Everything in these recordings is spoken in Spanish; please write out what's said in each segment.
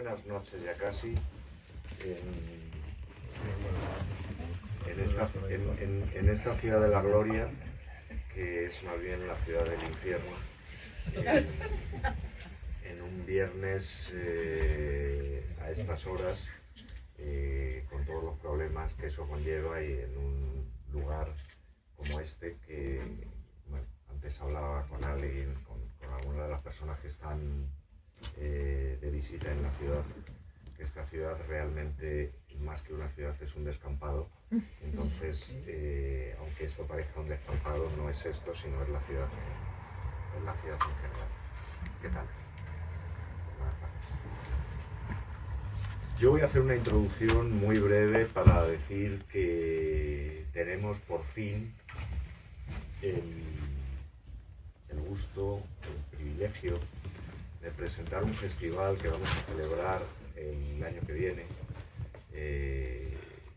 buenas noches ya casi en esta ciudad de la gloria, que es más bien la ciudad del infierno, en un viernes a estas horas, con todos los problemas que eso conlleva, y en un lugar como este que, bueno, antes hablaba con alguien, con alguna de las personas que están de visita en la ciudad, que esta ciudad realmente, más que una ciudad, es un descampado. Entonces, aunque esto parezca un descampado, no es esto, sino es la ciudad en general. ¿Qué tal? Buenas tardes. Yo voy a hacer una introducción muy breve para decir que tenemos por fin el gusto, el privilegio de presentar un festival que vamos a celebrar el año que viene,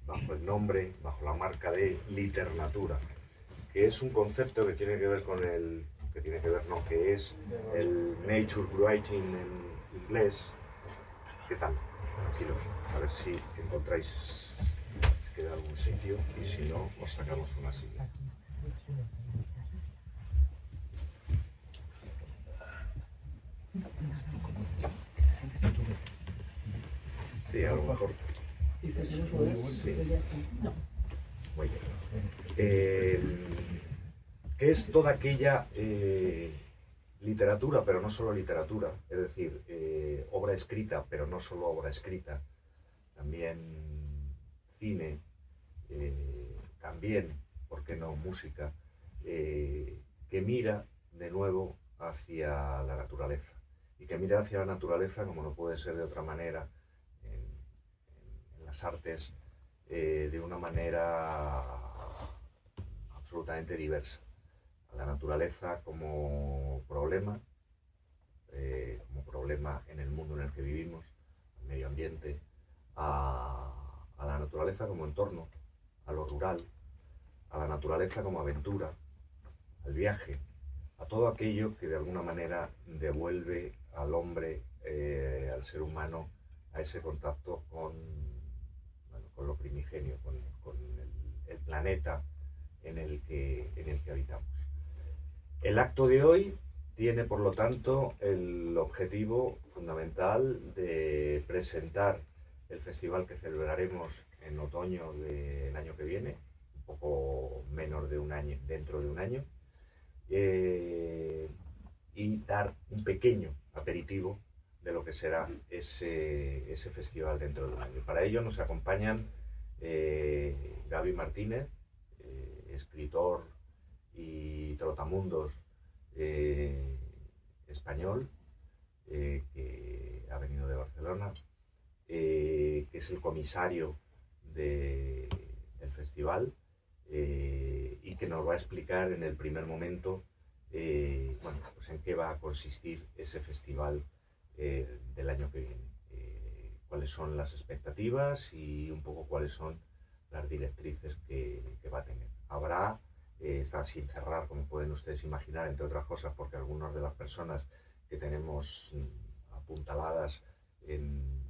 bajo el nombre, bajo la marca de Liternatura, que es un concepto que tiene que ver con que es el nature writing en inglés. ¿Qué tal? Tranquilos, a ver si encontráis, si queda algún sitio, y si no, os sacamos una silla. Sí, a lo mejor. Sí. Muy bien. Es toda aquella literatura, pero no solo literatura, es decir, obra escrita, pero no solo obra escrita, también cine, también, ¿por qué no?, música, que mira de nuevo hacia la naturaleza, y que mira hacia la naturaleza, como no puede ser de otra manera, en las artes, de una manera absolutamente diversa. A la naturaleza como problema en el mundo en el que vivimos, al medio ambiente, a la naturaleza como entorno, a lo rural, a la naturaleza como aventura, al viaje, a todo aquello que de alguna manera devuelve al hombre, al ser humano, a ese contacto con lo primigenio, con el planeta en el que habitamos. El acto de hoy tiene, por lo tanto, el objetivo fundamental de presentar el festival que celebraremos en otoño del año que viene, un poco menos de un año, dentro de un año, y dar un pequeño aperitivo de lo que será ese festival dentro de un año. Para ello nos acompañan Gaby Martínez, escritor y trotamundos español, que ha venido de Barcelona, que es el comisario del festival, y que nos va a explicar en el primer momento pues en qué va a consistir ese festival del año que viene, cuáles son las expectativas y un poco cuáles son las directrices que va a tener. Habrá, está sin cerrar, como pueden ustedes imaginar, entre otras cosas porque algunas de las personas que tenemos apuntaladas en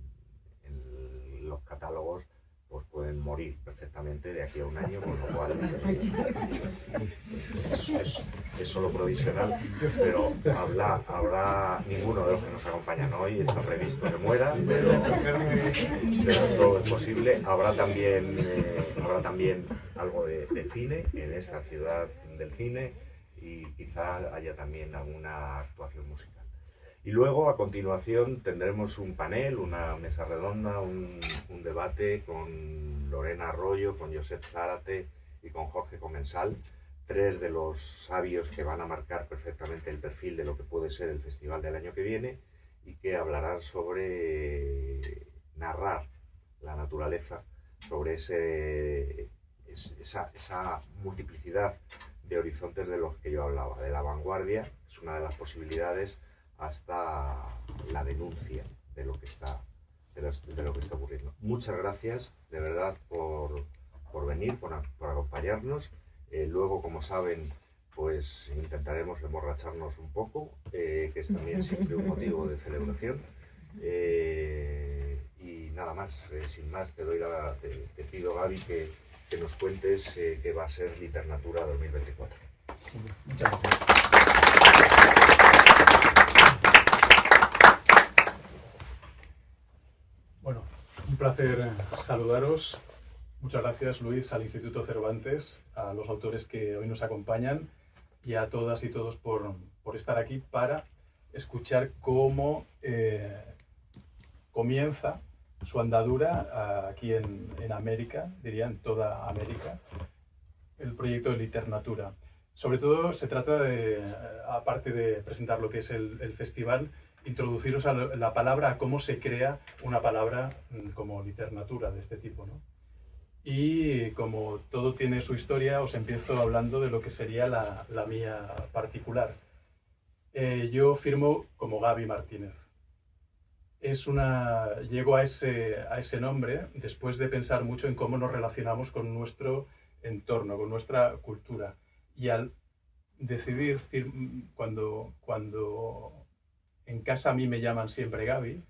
los catálogos pues pueden morir perfectamente de aquí a un año, con lo cual es solo provisional, pero habrá ninguno de los que nos acompañan hoy está previsto que muera, pero todo es posible. Habrá también algo de cine en esta ciudad del cine, y quizá haya también alguna actuación musical. Y luego, a continuación, tendremos un panel, una mesa redonda, un debate con Lorena Arroyo, con Josep Zárate y con Jorge Comensal, tres de los sabios que van a marcar perfectamente el perfil de lo que puede ser el festival del año que viene, y que hablarán sobre narrar la naturaleza, sobre esa multiplicidad de horizontes de los que yo hablaba, de la vanguardia, es una de las posibilidades, hasta la denuncia de lo que está ocurriendo. Muchas gracias, de verdad, por venir, por acompañarnos. Luego, como saben, pues intentaremos emborracharnos un poco, que es también siempre un motivo de celebración. más. Sin más, te pido, Gaby, que nos cuentes qué va a ser Liternatura 2024. Muchas gracias. Bueno, un placer saludaros. Muchas gracias, Luis, al Instituto Cervantes, a los autores que hoy nos acompañan y a todas y todos por estar aquí para escuchar cómo comienza su andadura aquí en América, diría en toda América, el proyecto de Liternatura. Sobre todo se trata de, aparte de presentar lo que es el festival, introduciros a la palabra, a cómo se crea una palabra como literatura de este tipo, ¿no? Y como todo tiene su historia, os empiezo hablando de lo que sería la mía particular. Yo firmo como Gaby Martínez. Llego a ese nombre después de pensar mucho en cómo nos relacionamos con nuestro entorno, con nuestra cultura. Y al decidir, cuando en casa a mí me llaman siempre Gaby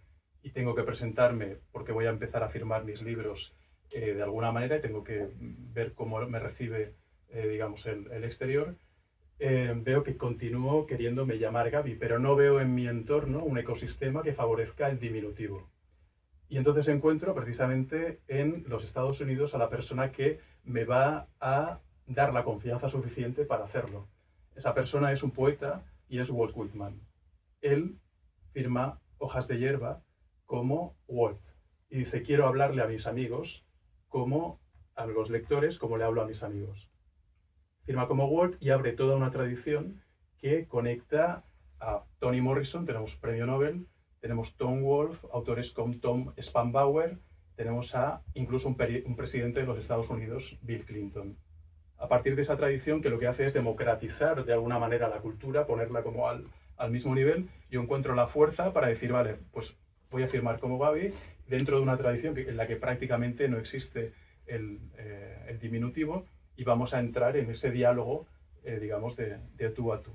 y tengo que presentarme porque voy a empezar a firmar mis libros de alguna manera y tengo que ver cómo me recibe, digamos, el exterior, veo que continúo queriéndome llamar Gaby, pero no veo en mi entorno un ecosistema que favorezca el diminutivo. Y entonces encuentro precisamente en los Estados Unidos a la persona que me va a dar la confianza suficiente para hacerlo. Esa persona es un poeta y es Walt Whitman. Él firma Hojas de hierba como Walt y dice: quiero hablarle a mis amigos como a los lectores, como le hablo a mis amigos. Firma como Walt y abre toda una tradición que conecta a Toni Morrison, tenemos premio Nobel, tenemos Tom Wolfe, autores como Tom Spanbauer, tenemos incluso un presidente de los Estados Unidos, Bill Clinton. A partir de esa tradición, que lo que hace es democratizar de alguna manera la cultura, ponerla como al mismo nivel, yo encuentro la fuerza para decir, vale, pues voy a firmar como Gaby dentro de una tradición en la que prácticamente no existe el diminutivo, y vamos a entrar en ese diálogo, digamos, de tú a tú.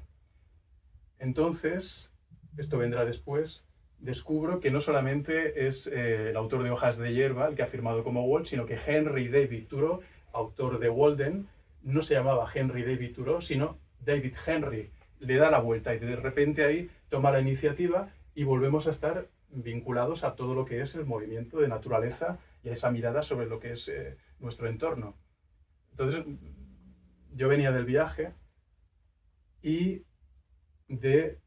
Entonces, esto vendrá después, descubro que no solamente es el autor de Hojas de hierba el que ha firmado como Walt, sino que Henry David Thoreau, autor de Walden, no se llamaba Henry David Thoreau, sino David Henry. Le da la vuelta y de repente ahí toma la iniciativa y volvemos a estar vinculados a todo lo que es el movimiento de naturaleza y a esa mirada sobre lo que es nuestro entorno. Entonces, yo venía del viaje y de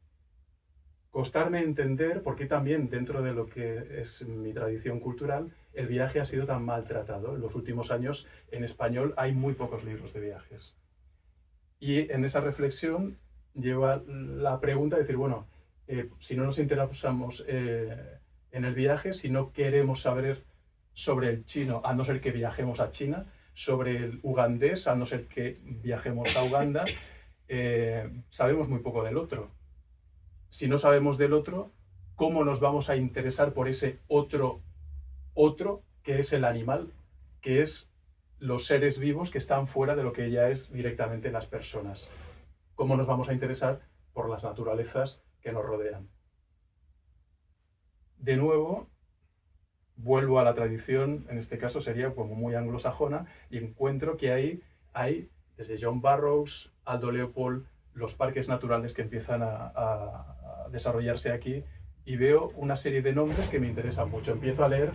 costarme entender por qué también dentro de lo que es mi tradición cultural el viaje ha sido tan maltratado. En los últimos años en español hay muy pocos libros de viajes. Y en esa reflexión lleva la pregunta de decir, bueno, si no nos interesamos en el viaje, si no queremos saber sobre el chino, a no ser que viajemos a China, sobre el ugandés, a no ser que viajemos a Uganda, sabemos muy poco del otro. Si no sabemos del otro, ¿cómo nos vamos a interesar por ese otro que es el animal, que es los seres vivos que están fuera de lo que ya es directamente las personas? ¿Cómo nos vamos a interesar por las naturalezas que nos rodean? De nuevo, vuelvo a la tradición, en este caso sería como muy anglosajona, y encuentro que hay desde John Burroughs, Aldo Leopold, los parques naturales que empiezan a desarrollarse aquí, y veo una serie de nombres que me interesan mucho. Empiezo a leer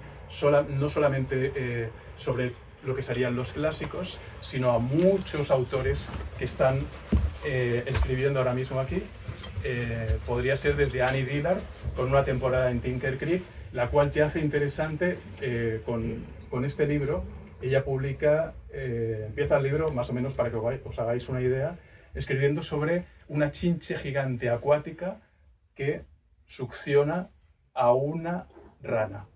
no solamente sobre lo que serían los clásicos, sino a muchos autores que están escribiendo ahora mismo aquí. Podría ser desde Annie Dillard, con una temporada en Tinker Creek, la cual te hace interesante con este libro. Ella publica, empieza el libro, más o menos para que os hagáis una idea, escribiendo sobre una chinche gigante acuática que succiona a una rana.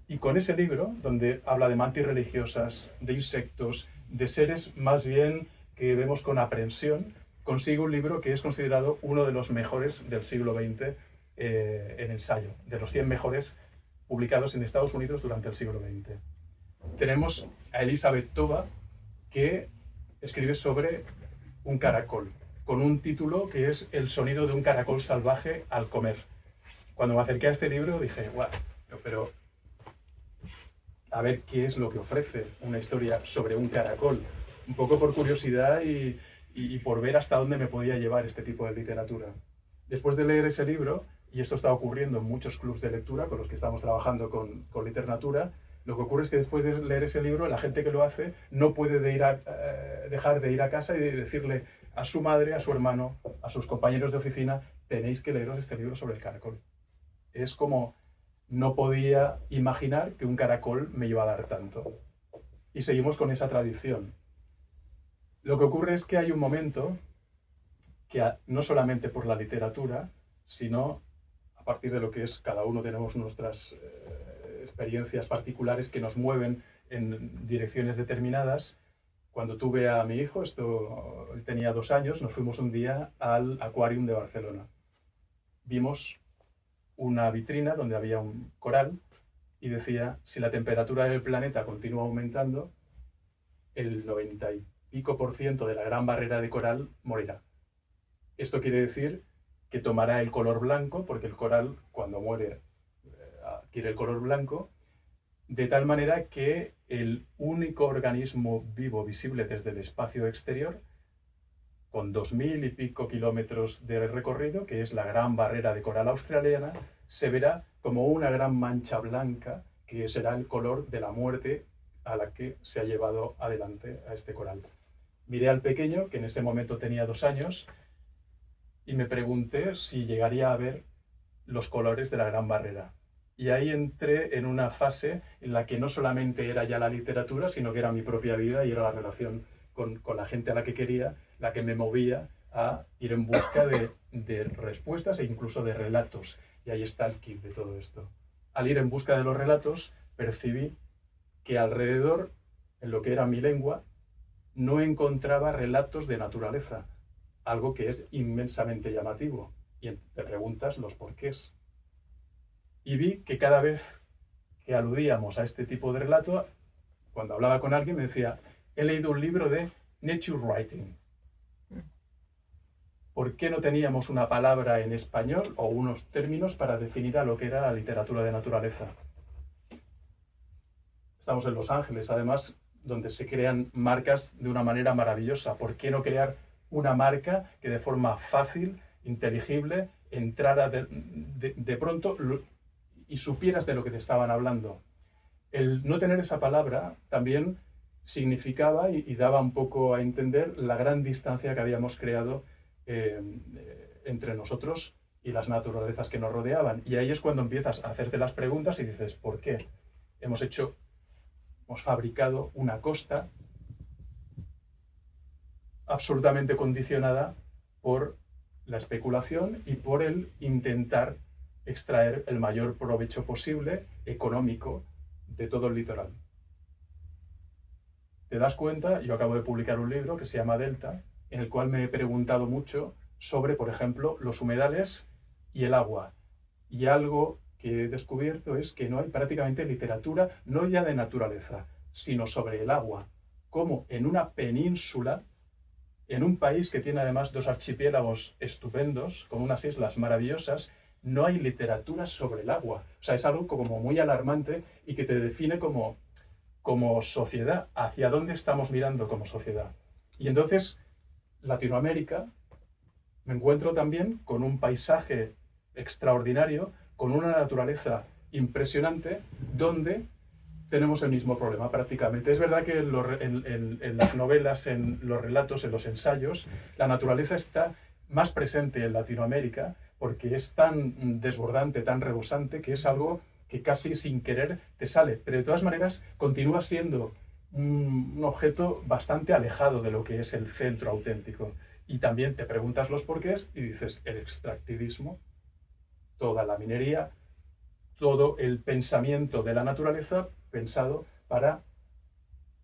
Y con ese libro, donde habla de mantis religiosas, de insectos, de seres más bien que vemos con aprensión, consigue un libro que es considerado uno de los mejores del siglo XX en ensayo, de los 100 mejores publicados en Estados Unidos durante el siglo XX. Tenemos a Elizabeth Toba, que escribe sobre un caracol, con un título que es El sonido de un caracol salvaje al comer. Cuando me acerqué a este libro dije, guau, pero a ver qué es lo que ofrece una historia sobre un caracol, un poco por curiosidad y por ver hasta dónde me podía llevar este tipo de literatura. Después de leer ese libro, y esto está ocurriendo en muchos clubs de lectura con los que estamos trabajando con Literatura, lo que ocurre es que después de leer ese libro, la gente que lo hace no puede dejar de ir a casa y de decirle a su madre, a su hermano, a sus compañeros de oficina, tenéis que leeros este libro sobre el caracol. Es como, no podía imaginar que un caracol me iba a dar tanto. Y seguimos con esa tradición. Lo que ocurre es que hay un momento que no solamente por la literatura, sino a partir de lo que es cada uno tenemos nuestras experiencias particulares que nos mueven en direcciones determinadas. Cuando tuve a mi hijo, él tenía 2 años, nos fuimos un día al Aquarium de Barcelona. Vimos una vitrina donde había un coral y decía, si la temperatura del planeta continúa aumentando, el 90 y pico % de la gran barrera de coral morirá. Esto quiere decir que tomará el color blanco, porque el coral cuando muere adquiere el color blanco, de tal manera que el único organismo vivo visible desde el espacio exterior, con 2000 y pico kilómetros de recorrido, que es la gran barrera de coral australiana, se verá como una gran mancha blanca que será el color de la muerte a la que se ha llevado adelante a este coral. Miré al pequeño, que en ese momento tenía 2 años, y me pregunté si llegaría a ver los colores de la gran barrera. Y ahí entré en una fase en la que no solamente era ya la literatura, sino que era mi propia vida y era la relación con la gente a la que quería, la que me movía a ir en busca de respuestas e incluso de relatos. Y ahí está el kit de todo esto. Al ir en busca de los relatos, percibí que alrededor, en lo que era mi lengua, no encontraba relatos de naturaleza, algo que es inmensamente llamativo. Y te preguntas los porqués. Y vi que cada vez que aludíamos a este tipo de relato, cuando hablaba con alguien me decía, he leído un libro de nature writing. ¿Por qué no teníamos una palabra en español o unos términos para definir a lo que era la literatura de naturaleza? Estamos en Los Ángeles, además, donde se crean marcas de una manera maravillosa. ¿Por qué no crear una marca que de forma fácil, inteligible, entrara de pronto y supieras de lo que te estaban hablando? El no tener esa palabra también significaba y daba un poco a entender la gran distancia que habíamos creado entre nosotros y las naturalezas que nos rodeaban. Y ahí es cuando empiezas a hacerte las preguntas y dices, ¿por qué? Hemos fabricado una costa absolutamente condicionada por la especulación y por el intentar extraer el mayor provecho posible económico de todo el litoral. ¿Te das cuenta? Yo acabo de publicar un libro que se llama Delta, en el cual me he preguntado mucho sobre, por ejemplo, los humedales y el agua. Y algo que he descubierto es que no hay prácticamente literatura, no ya de naturaleza, sino sobre el agua. Como en una península, en un país que tiene además 2 archipiélagos estupendos, con unas islas maravillosas, no hay literatura sobre el agua. O sea, es algo como muy alarmante y que te define como sociedad, hacia dónde estamos mirando como sociedad. Y entonces, Latinoamérica, me encuentro también con un paisaje extraordinario, con una naturaleza impresionante, donde tenemos el mismo problema prácticamente. Es verdad que en las novelas, en los relatos, en los ensayos, la naturaleza está más presente en Latinoamérica porque es tan desbordante, tan rebosante, que es algo que casi sin querer te sale. Pero de todas maneras continúa siendo un objeto bastante alejado de lo que es el centro auténtico. Y también te preguntas los porqués y dices, el extractivismo, toda la minería, todo el pensamiento de la naturaleza pensado para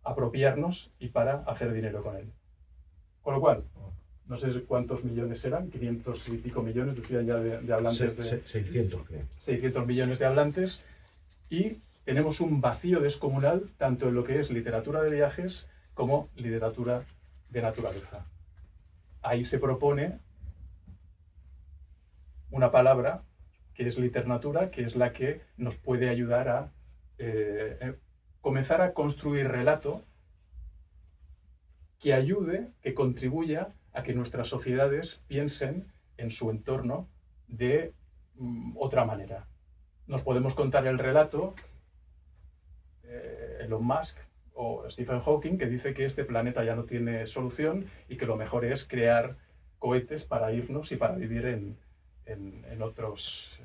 apropiarnos y para hacer dinero con él. Con lo cual, no sé cuántos millones eran, 500 y pico millones, decían ya de hablantes. 600, creo. 600 millones de hablantes, y tenemos un vacío descomunal tanto en lo que es literatura de viajes como literatura de naturaleza. Ahí se propone una palabra que es literatura, que es la que nos puede ayudar a comenzar a construir relato que ayude, que contribuya a que nuestras sociedades piensen en su entorno de otra manera. Nos podemos contar el relato, Elon Musk o Stephen Hawking, que dice que este planeta ya no tiene solución y que lo mejor es crear cohetes para irnos y para vivir en otros,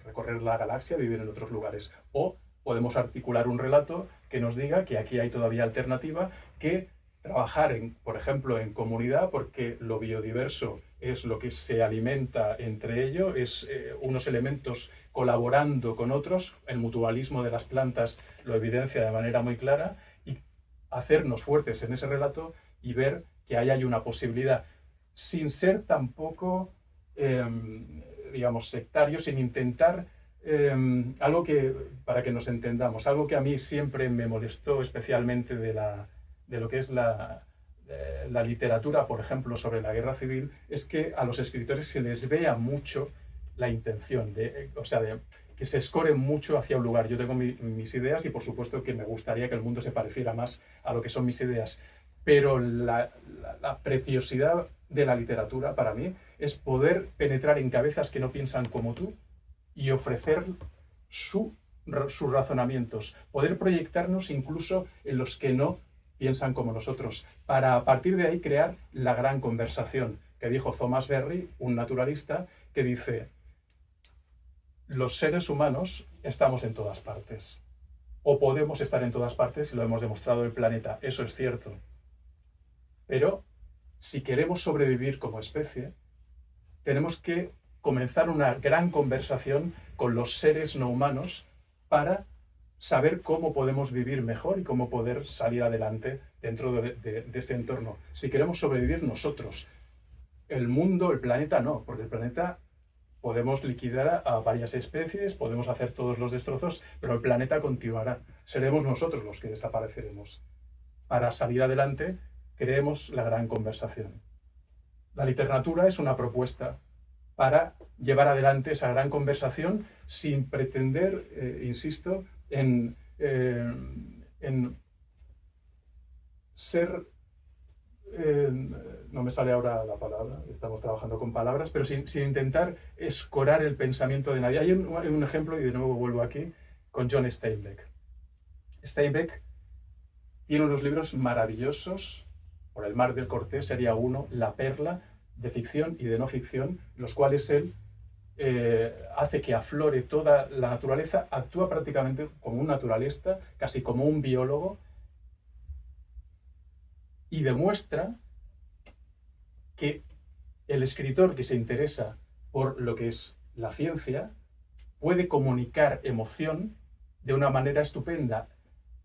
recorrer la galaxia, vivir en otros lugares. O podemos articular un relato que nos diga que aquí hay todavía alternativa, que trabajar, por ejemplo, en comunidad, porque lo biodiverso es lo que se alimenta entre ellos, es unos elementos colaborando con otros, el mutualismo de las plantas lo evidencia de manera muy clara, y hacernos fuertes en ese relato y ver que ahí hay una posibilidad, sin ser tampoco, digamos, sectario, sin intentar algo que, para que nos entendamos, algo que a mí siempre me molestó especialmente de lo que es la literatura, por ejemplo, sobre la guerra civil, es que a los escritores se les vea mucho la intención, que se escoren mucho hacia un lugar. Yo tengo mis ideas y por supuesto que me gustaría que el mundo se pareciera más a lo que son mis ideas, pero la preciosidad de la literatura para mí es poder penetrar en cabezas que no piensan como tú y ofrecer sus razonamientos, poder proyectarnos incluso en los que no piensan como nosotros, para a partir de ahí crear la gran conversación que dijo Thomas Berry, un naturalista, que dice: los seres humanos estamos en todas partes, o podemos estar en todas partes, y lo hemos demostrado el planeta, eso es cierto, pero si queremos sobrevivir como especie, tenemos que comenzar una gran conversación con los seres no humanos para saber cómo podemos vivir mejor y cómo poder salir adelante dentro de este entorno. Si queremos sobrevivir nosotros, el mundo, el planeta no, porque el planeta podemos liquidar a varias especies, podemos hacer todos los destrozos, pero el planeta continuará. Seremos nosotros los que desapareceremos. Para salir adelante, creemos la gran conversación. La literatura es una propuesta para llevar adelante esa gran conversación sin pretender, insisto, en ser, no me sale ahora la palabra, estamos trabajando con palabras, pero sin intentar escorar el pensamiento de nadie. Hay un ejemplo, y de nuevo vuelvo aquí, con John Steinbeck. Steinbeck tiene unos libros maravillosos, Por el mar del Cortés sería uno, La perla, de ficción y de no ficción, los cuales él hace que aflore toda la naturaleza, actúa prácticamente como un naturalista, casi como un biólogo, y demuestra que el escritor que se interesa por lo que es la ciencia puede comunicar emoción de una manera estupenda.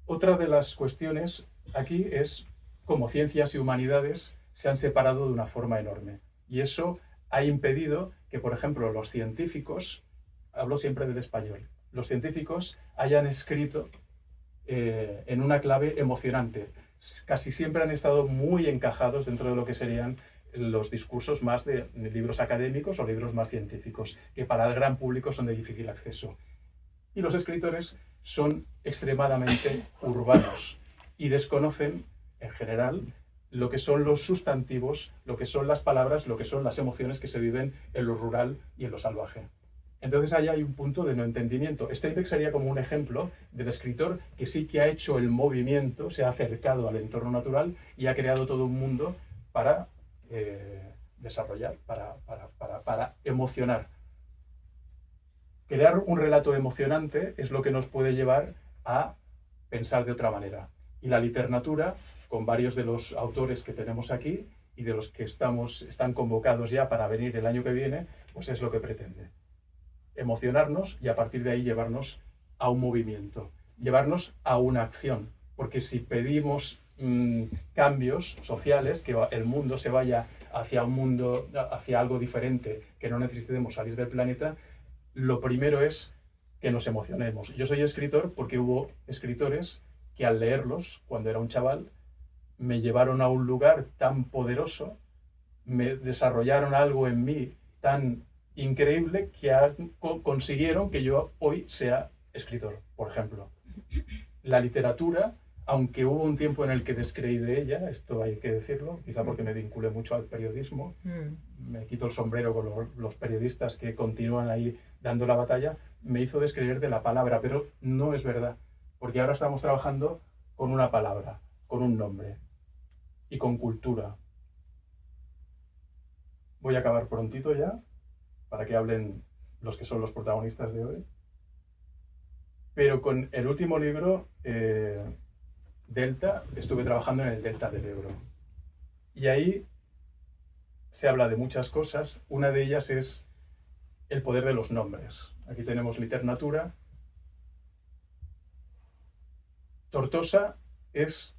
Otra de las cuestiones aquí es cómo ciencias y humanidades se han separado de una forma enorme. Y eso ha impedido que, por ejemplo, los científicos, hablo siempre del español, los científicos hayan escrito en una clave emocionante. Casi siempre han estado muy encajados dentro de lo que serían los discursos más de libros académicos o libros más científicos, que para el gran público son de difícil acceso. Y los escritores son extremadamente urbanos y desconocen, en general, lo que son los sustantivos, lo que son las palabras, lo que son las emociones que se viven en lo rural y en lo salvaje. Entonces ahí hay un punto de no entendimiento. Steinbeck sería como un ejemplo del escritor que sí que ha hecho el movimiento, se ha acercado al entorno natural y ha creado todo un mundo para desarrollar, para emocionar. Crear un relato emocionante es lo que nos puede llevar a pensar de otra manera. Y la literatura, con varios de los autores que tenemos aquí y de los que están convocados ya para venir el año que viene, pues es lo que pretende. Emocionarnos y a partir de ahí llevarnos a un movimiento, llevarnos a una acción. Porque si pedimos cambios sociales, que el mundo se vaya hacia un mundo, hacia algo diferente, que no necesitemos salir del planeta, lo primero es que nos emocionemos. Yo soy escritor porque hubo escritores que al leerlos, cuando era un chaval, me llevaron a un lugar tan poderoso, me desarrollaron algo en mí tan increíble que consiguieron que yo hoy sea escritor, por ejemplo. la literatura, aunque hubo un tiempo en el que descreí de ella, esto hay que decirlo, quizá porque me vinculé mucho al periodismo, me quito el sombrero con los periodistas que continúan ahí dando la batalla, me hizo descreer de la palabra, pero no es verdad, porque ahora estamos trabajando con una palabra, con un nombre y con cultura. Voy a acabar prontito ya, para que hablen los que son los protagonistas de hoy. Pero con el último libro, Delta, estuve trabajando en el Delta del Ebro. Y ahí se habla de muchas cosas. Una de ellas es el poder de los nombres. Aquí tenemos Literatura. Tortosa es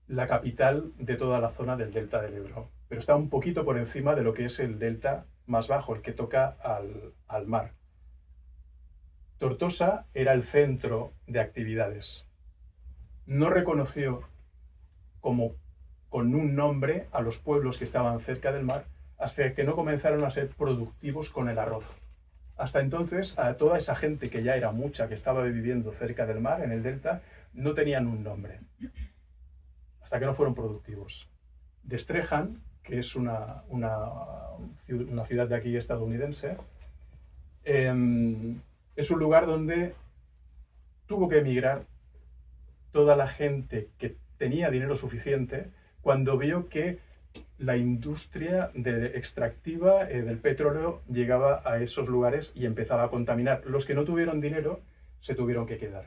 la capital de toda la zona del Delta del Ebro, pero está un poquito por encima de lo que es el delta más bajo, el que toca al mar. Tortosa era el centro de actividades. No reconoció como con un nombre a los pueblos que estaban cerca del mar hasta que no comenzaron a ser productivos con el arroz. Hasta entonces, a toda esa gente que ya era mucha, que estaba viviendo cerca del mar, en el delta, no tenían un nombre, hasta que no fueron productivos. Destrehan, que es una ciudad de aquí estadounidense, es un lugar donde tuvo que emigrar toda la gente que tenía dinero suficiente cuando vio que la industria extractiva del petróleo llegaba a esos lugares y empezaba a contaminar. Los que no tuvieron dinero se tuvieron que quedar.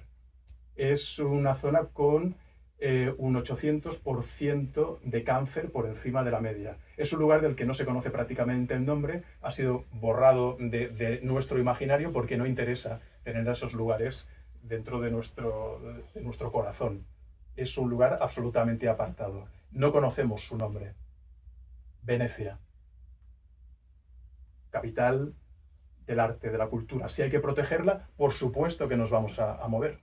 Es una zona con un 800% de cáncer por encima de la media. Es un lugar del que no se conoce prácticamente el nombre, ha sido borrado de nuestro imaginario porque no interesa tener esos lugares dentro de nuestro corazón. Es un lugar absolutamente apartado. No conocemos su nombre. Venecia, capital del arte, de la cultura. Si hay que protegerla, por supuesto que nos vamos a mover.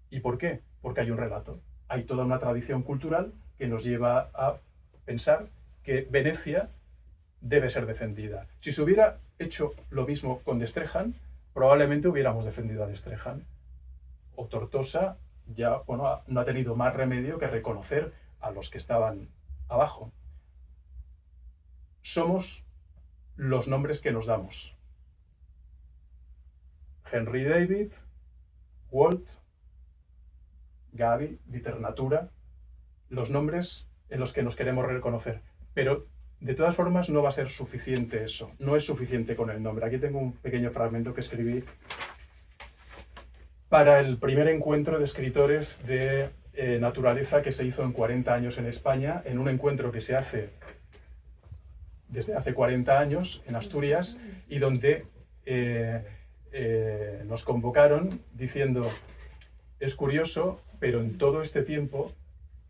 ¿Y por qué? Porque hay un relato. Hay toda una tradición cultural que nos lleva a pensar que Venecia debe ser defendida. Si se hubiera hecho lo mismo con Destrehan, probablemente hubiéramos defendido a Destrehan. O Tortosa ya no ha tenido más remedio que reconocer a los que estaban abajo. Somos los nombres que nos damos. Henry David, Walt, Gaby, Literatura, los nombres en los que nos queremos reconocer. Pero de todas formas no va a ser suficiente eso, no es suficiente con el nombre. Aquí tengo un pequeño fragmento que escribí para el primer encuentro de escritores de naturaleza que se hizo en 40 años en España, en un encuentro que se hace desde hace 40 años en Asturias y donde nos convocaron diciendo: es curioso, pero en todo este tiempo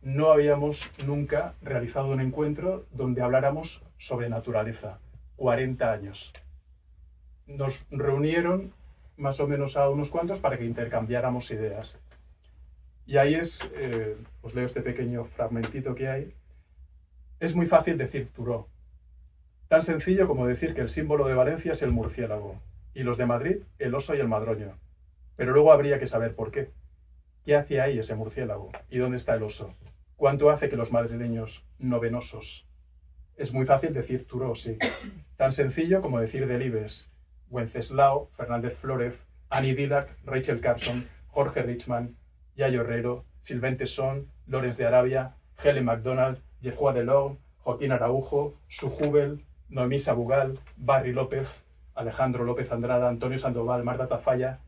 no habíamos nunca realizado un encuentro donde habláramos sobre naturaleza. 40 años. Nos reunieron más o menos a unos cuantos para que intercambiáramos ideas. Y ahí os leo este pequeño fragmentito que hay. Es muy fácil decir Turó. Tan sencillo como decir que el símbolo de Valencia es el murciélago y los de Madrid el oso y el madroño. Pero luego habría que saber por qué. ¿Qué hace ahí ese murciélago? ¿Y dónde está el oso? ¿Cuánto hace que los madrileños no ven osos? Es muy fácil decir Turó, sí. Tan sencillo como decir Delibes, Wenceslao, Fernández Flórez, Annie Dillard, Rachel Carson, Jorge Richman, Yayo Herrero, Sylvain Tesson, Lorenz de Arabia, Helen MacDonald, Geoffroy Delors, Joaquín Araujo, Sujubel, Noemí Sabugal, Barry López, Alejandro López Andrada, Antonio Sandoval, Marta Tafalla.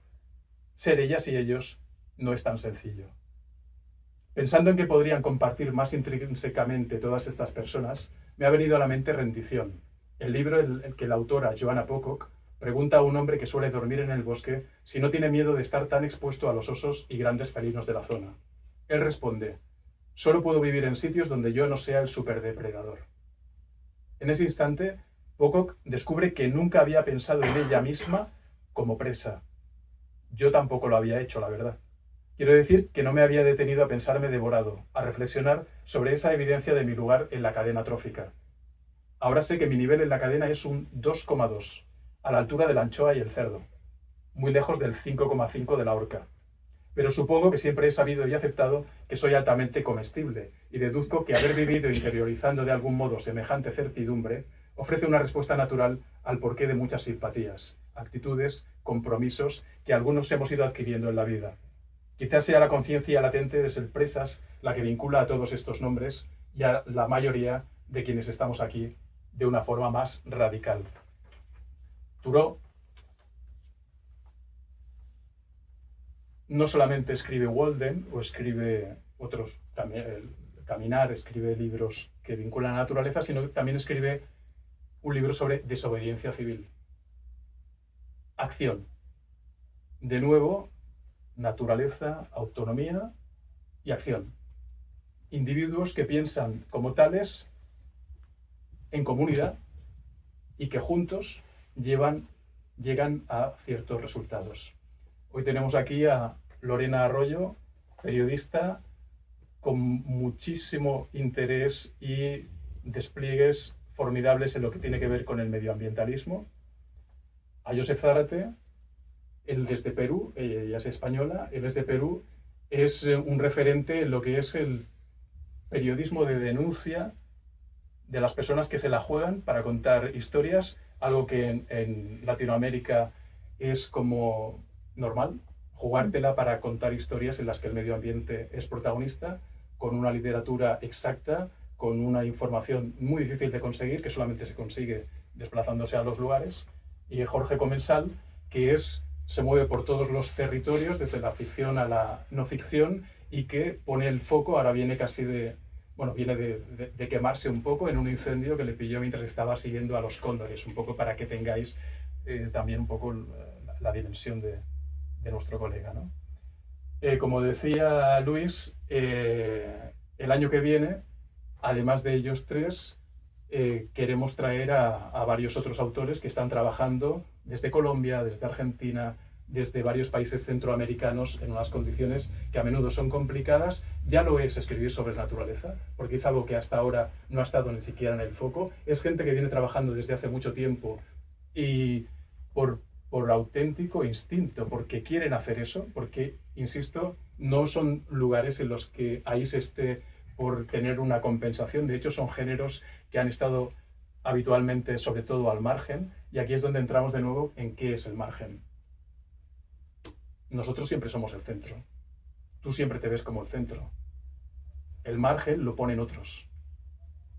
Ser ellas y ellos no es tan sencillo. Pensando en que podrían compartir más intrínsecamente todas estas personas, me ha venido a la mente Rendición, el libro en el que la autora Joanna Pocock pregunta a un hombre que suele dormir en el bosque si no tiene miedo de estar tan expuesto a los osos y grandes felinos de la zona. Él responde: solo puedo vivir en sitios donde yo no sea el superdepredador. En ese instante, Pocock descubre que nunca había pensado en ella misma como presa. Yo tampoco lo había hecho, la verdad. Quiero decir que no me había detenido a pensarme devorado, a reflexionar sobre esa evidencia de mi lugar en la cadena trófica. Ahora sé que mi nivel en la cadena es un 2,2, a la altura de la anchoa y el cerdo, muy lejos del 5,5 de la orca. pero supongo que siempre he sabido y aceptado que soy altamente comestible, y deduzco que haber vivido interiorizando de algún modo semejante certidumbre ofrece una respuesta natural al porqué de muchas simpatías, actitudes, compromisos que algunos hemos ido adquiriendo en la vida. Quizás sea la conciencia latente de ser presas la que vincula a todos estos nombres y a la mayoría de quienes estamos aquí de una forma más radical. Thoreau no solamente escribe Walden o escribe otros, también Caminar, escribe libros que vinculan a la naturaleza, sino que también escribe un libro sobre desobediencia civil. Acción. De nuevo, naturaleza, autonomía y acción. Individuos que piensan como tales en comunidad y que juntos llegan a ciertos resultados. Hoy tenemos aquí a Lorena Arroyo, periodista con muchísimo interés y despliegues formidables en lo que tiene que ver con el medioambientalismo. A Josep Zárate, él desde Perú, ella es española, él es de Perú, es un referente en lo que es el periodismo de denuncia de las personas que se la juegan para contar historias, algo que en Latinoamérica es como normal, jugártela para contar historias en las que el medio ambiente es protagonista, con una literatura exacta, con una información muy difícil de conseguir, que solamente se consigue desplazándose a los lugares, y Jorge Comensal, que se mueve por todos los territorios, desde la ficción a la no ficción, y que pone el foco, ahora viene casi de quemarse un poco en un incendio que le pilló mientras estaba siguiendo a los cóndores, un poco para que tengáis también un poco la dimensión de nuestro colega, ¿no? Como decía Luis, el año que viene, además de ellos tres, queremos traer a varios otros autores que están trabajando desde Colombia, desde Argentina, desde varios países centroamericanos en unas condiciones que a menudo son complicadas. Ya lo es escribir sobre naturaleza, porque es algo que hasta ahora no ha estado ni siquiera en el foco. Es gente que viene trabajando desde hace mucho tiempo y por auténtico instinto, porque quieren hacer eso, porque, insisto, no son lugares en los que ahí se esté por tener una compensación. De hecho, son géneros que han estado habitualmente, sobre todo, al margen, y aquí es donde entramos de nuevo en qué es el margen. Nosotros siempre somos el centro. Tú siempre te ves como el centro. El margen lo ponen otros.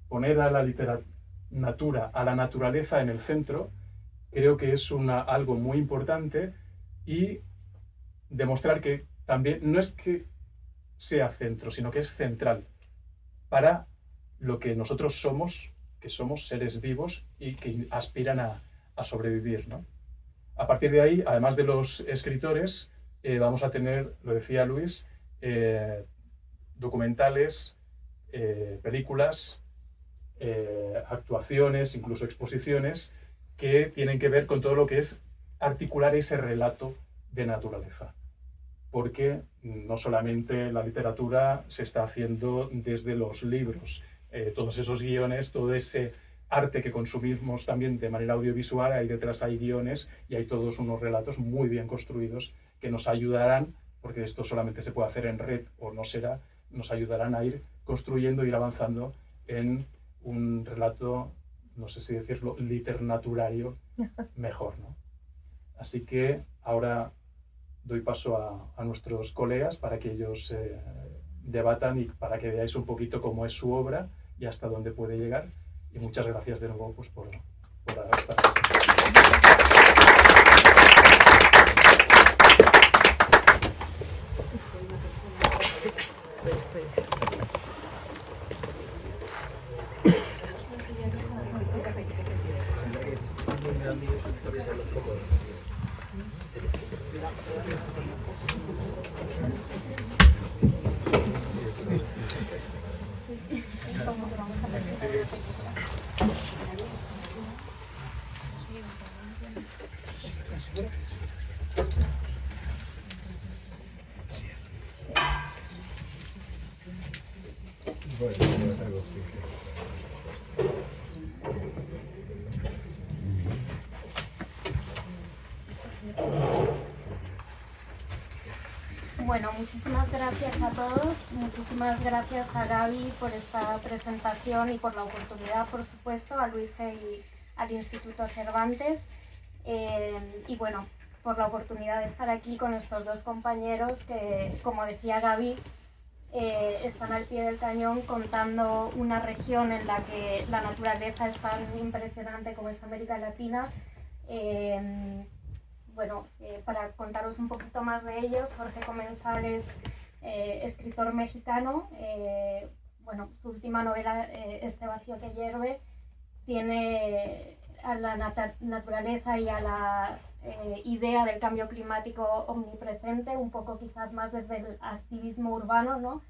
Poner a la literatura, a la naturaleza en el centro, creo que es algo muy importante, y demostrar que también no es que sea centro, sino que es central para lo que nosotros somos, que somos seres vivos y que aspiran a sobrevivir, ¿no? A partir de ahí, además de los escritores, vamos a tener, lo decía Luis, documentales, películas, actuaciones, incluso exposiciones, que tienen que ver con todo lo que es articular ese relato de naturaleza. Porque no solamente la literatura se está haciendo desde los libros, todos esos guiones, todo ese arte que consumimos también de manera audiovisual, ahí detrás hay guiones y hay todos unos relatos muy bien construidos que nos ayudarán, porque esto solamente se puede hacer en red o no será, nos ayudarán a ir construyendo, ir avanzando en un relato, no sé si decirlo, liternaturario mejor, ¿no? Así que ahora doy paso a nuestros colegas para que ellos debatan y para que veáis un poquito cómo es su obra y hasta dónde puede llegar. Y muchas gracias de nuevo pues, por estar aquí. Bueno, muchísimas gracias a todos, muchísimas gracias a Gaby por esta presentación y por la oportunidad, por supuesto, a Luis G. y al Instituto Cervantes, y bueno, por la oportunidad de estar aquí con estos dos compañeros que, como decía Gaby, están al pie del cañón contando una región en la que la naturaleza es tan impresionante como es América Latina. Bueno, para contaros un poquito más de ellos, Jorge Comensal es escritor mexicano. Bueno, su última novela, Este vacío que hierve, tiene a la naturaleza y a la idea del cambio climático omnipresente, un poco quizás más desde el activismo urbano, ¿no?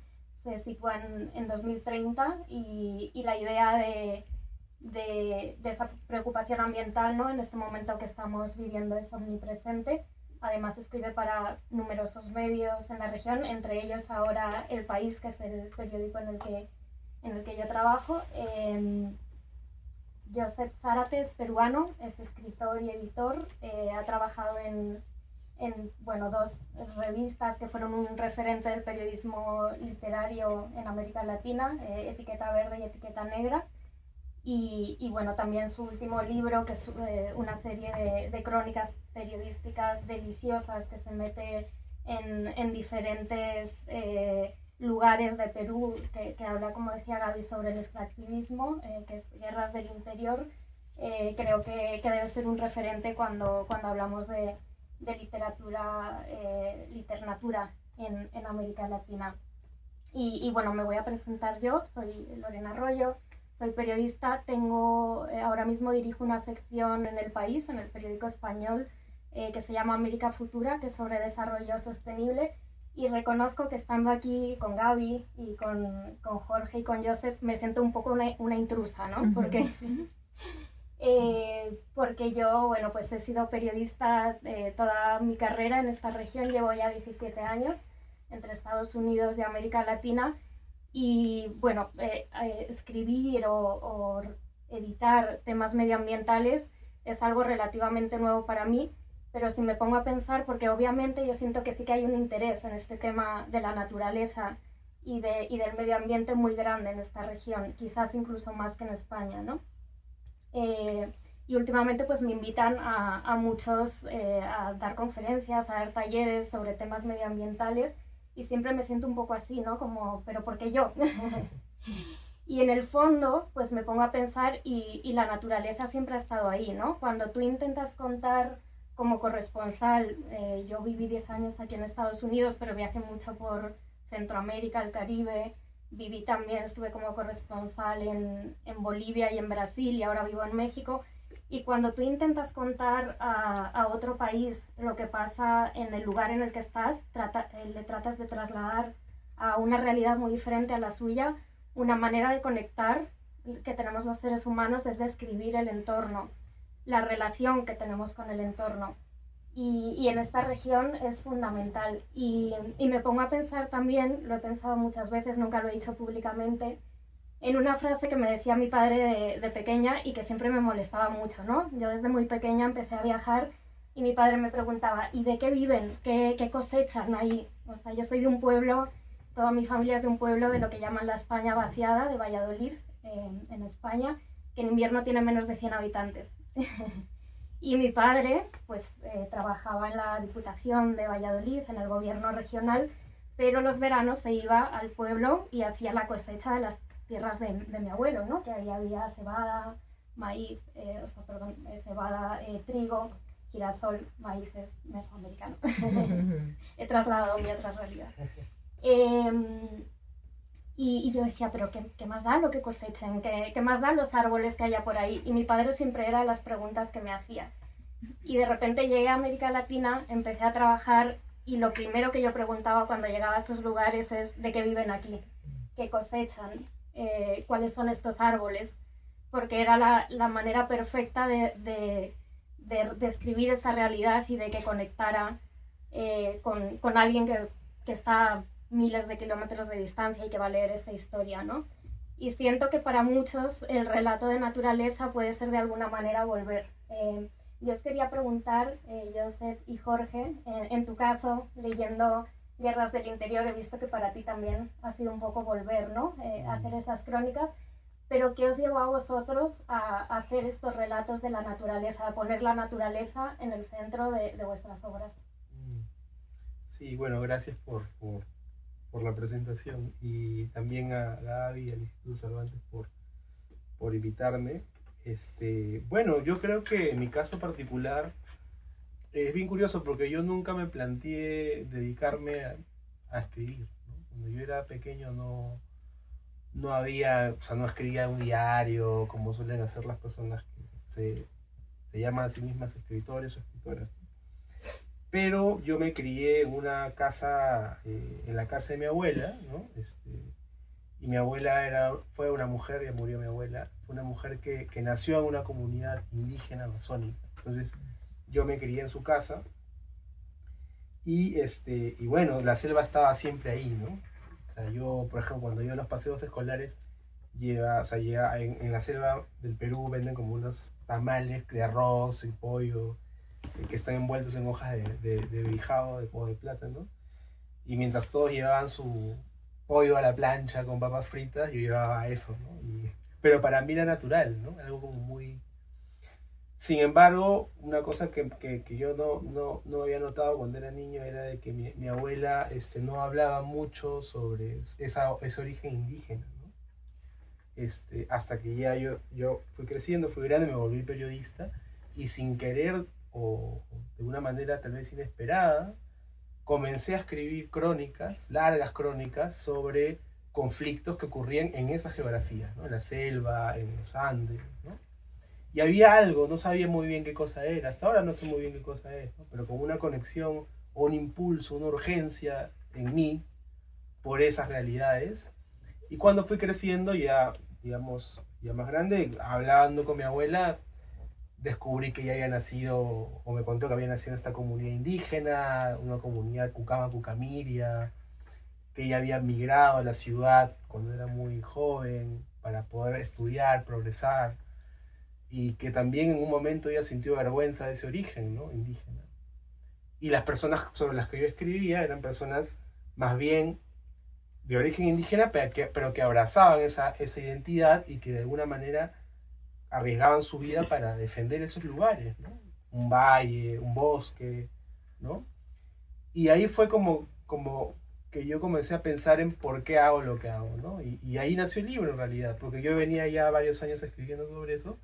Se sitúa en 2030 y la idea de esa preocupación ambiental, ¿no? En este momento que estamos viviendo es omnipresente. Además escribe para numerosos medios en la región, entre ellos ahora El País, que es el periódico en el que yo trabajo. Josep Zárate es peruano, es escritor y editor, ha trabajado en bueno, dos revistas que fueron un referente del periodismo literario en América Latina, Etiqueta Verde y Etiqueta Negra. Y bueno, también su último libro, que es una serie de crónicas periodísticas deliciosas que se mete en diferentes lugares de Perú, que habla, como decía Gaby, sobre el extractivismo, que es Guerras del Interior. Creo que debe ser un referente cuando hablamos de literatura, literatura en América Latina. Y bueno, me voy a presentar yo, soy Lorena Arroyo. Soy periodista, ahora mismo dirijo una sección en El País, en el periódico español, que se llama América Futura, que es sobre desarrollo sostenible, y reconozco que estando aquí con Gaby y con Jorge y con Josep me siento un poco una intrusa, ¿no? Porque yo, bueno, pues he sido periodista toda mi carrera en esta región, llevo ya 17 años entre Estados Unidos y América Latina. Y bueno, escribir o editar temas medioambientales es algo relativamente nuevo para mí, pero si me pongo a pensar, porque obviamente yo siento que sí que hay un interés en este tema de la naturaleza y del medio ambiente muy grande en esta región, quizás incluso más que en España, ¿no? Y últimamente pues me invitan a muchos a dar conferencias, a dar talleres sobre temas medioambientales, y siempre me siento un poco así, ¿no? Como, ¿pero por qué yo? Y en el fondo, pues me pongo a pensar y la naturaleza siempre ha estado ahí, ¿no? Cuando tú intentas contar como corresponsal, yo viví 10 años aquí en Estados Unidos, pero viajé mucho por Centroamérica, el Caribe, viví también, estuve como corresponsal en Bolivia y en Brasil, y ahora vivo en México. Y cuando tú intentas contar a otro país lo que pasa en el lugar en el que estás, le tratas de trasladar a una realidad muy diferente a la suya. Una manera de conectar que tenemos los seres humanos es describir el entorno, la relación que tenemos con el entorno. Y en esta región es fundamental. Y me pongo a pensar también, lo he pensado muchas veces, nunca lo he dicho públicamente, en una frase que me decía mi padre de pequeña y que siempre me molestaba mucho, ¿no? Yo desde muy pequeña empecé a viajar y mi padre me preguntaba, ¿y de qué viven? ¿Qué cosechan ahí? O sea, yo soy de un pueblo, toda mi familia es de un pueblo de lo que llaman la España vaciada, de Valladolid, en España, que en invierno tiene menos de 100 habitantes. Y mi padre, pues, trabajaba en la Diputación de Valladolid, en el gobierno regional, pero los veranos se iba al pueblo y hacía la cosecha de las tierras de mi abuelo, ¿no? Que ahí había cebada, maíz, cebada, trigo, girasol, maíz es mesoamericano. He trasladado mi otra realidad. Y yo decía, pero ¿qué más da lo que cosechen? ¿Qué más da los árboles que haya por ahí? Y mi padre siempre era las preguntas que me hacía. Y de repente llegué a América Latina, empecé a trabajar y lo primero que yo preguntaba cuando llegaba a estos lugares es ¿de qué viven aquí? ¿Qué cosechan? ¿Cuáles son estos árboles? Porque era la manera perfecta de describir esa realidad y de que conectara con alguien que está miles de kilómetros de distancia y que va a leer esa historia, ¿no? Y siento que para muchos el relato de naturaleza puede ser de alguna manera volver. Yo os quería preguntar, Josep y Jorge, en tu caso, leyendo Guerras del Interior. He visto que para ti también ha sido un poco volver, ¿no? A hacer esas crónicas. Pero ¿qué os llevó a vosotros a hacer estos relatos de la naturaleza, a poner la naturaleza en el centro de vuestras obras? Sí, bueno, gracias por la presentación, y también a Gaby y al Instituto Cervantes por invitarme. Bueno, yo creo que en mi caso particular es bien curioso, porque yo nunca me planteé dedicarme a escribir, ¿no? Cuando yo era pequeño no había, o sea, no escribía un diario como suelen hacer las personas que se llaman a sí mismas escritores o escritoras. Pero yo me crié en una casa, en la casa de mi abuela, ¿no? Y mi abuela fue una mujer, ya murió mi abuela, fue una mujer que nació en una comunidad indígena amazónica. Entonces yo me crié en su casa, y bueno, la selva estaba siempre ahí, ¿no? O sea, yo, por ejemplo, cuando iba a los paseos escolares, en la selva del Perú venden como unos tamales de arroz y pollo, que están envueltos en hojas de bijao o de plátano, y mientras todos llevaban su pollo a la plancha con papas fritas, yo llevaba eso, ¿no? Pero para mí era natural, ¿no? Algo como muy... Sin embargo, una cosa que yo no había notado cuando era niño era de que mi abuela no hablaba mucho sobre ese origen indígena, ¿no? Hasta que ya yo fui creciendo, fui grande, me volví periodista, y sin querer, o de una manera tal vez inesperada, comencé a escribir crónicas, largas crónicas, sobre conflictos que ocurrían en esa geografía, ¿no? En la selva, en los Andes, ¿no? Y había algo, no sabía muy bien qué cosa era, hasta ahora no sé muy bien qué cosa es, ¿no? Pero como una conexión o un impulso, una urgencia en mí por esas realidades. Y cuando fui creciendo, ya, digamos, ya más grande, hablando con mi abuela, descubrí que ella había nacido, o me contó que había nacido en esta comunidad indígena, una comunidad Cucama-Cucamiria, que ella había migrado a la ciudad cuando era muy joven para poder estudiar, progresar, y que también en un momento ella sintió vergüenza de ese origen, ¿no? Indígena. Y las personas sobre las que yo escribía eran personas más bien de origen indígena, pero que abrazaban esa identidad, y que de alguna manera arriesgaban su vida para defender esos lugares, ¿no? Un valle, un bosque, ¿no? Y ahí fue como que yo comencé a pensar en por qué hago lo que hago, ¿no? Y ahí nació el libro, en realidad, porque yo venía ya varios años escribiendo sobre eso,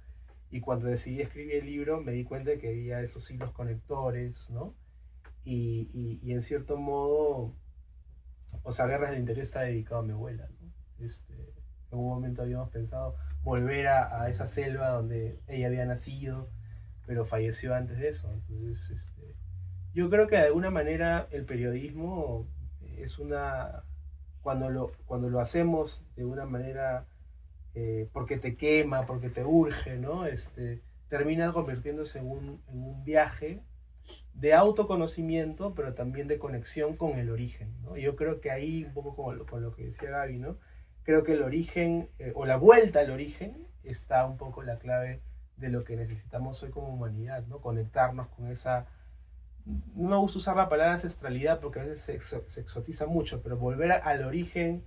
y cuando decidí escribir el libro me di cuenta de que había esos hilos conectores, ¿no? Y en cierto modo, o sea, Guerras del Interior está dedicado a mi abuela, ¿no? En un momento habíamos pensado volver a esa selva donde ella había nacido, pero falleció antes de eso. Entonces, yo creo que de alguna manera el periodismo es cuando lo hacemos de una manera porque te quema, porque te urge, ¿no? Termina convirtiéndose en un viaje de autoconocimiento, pero también de conexión con el origen, ¿no? Y yo creo que ahí, un poco con lo que decía Gaby, ¿no? Creo que el origen, o la vuelta al origen, está un poco la clave de lo que necesitamos hoy como humanidad, ¿no? Conectarnos con esa... No me gusta usar la palabra ancestralidad porque a veces se exotiza mucho, pero volver al origen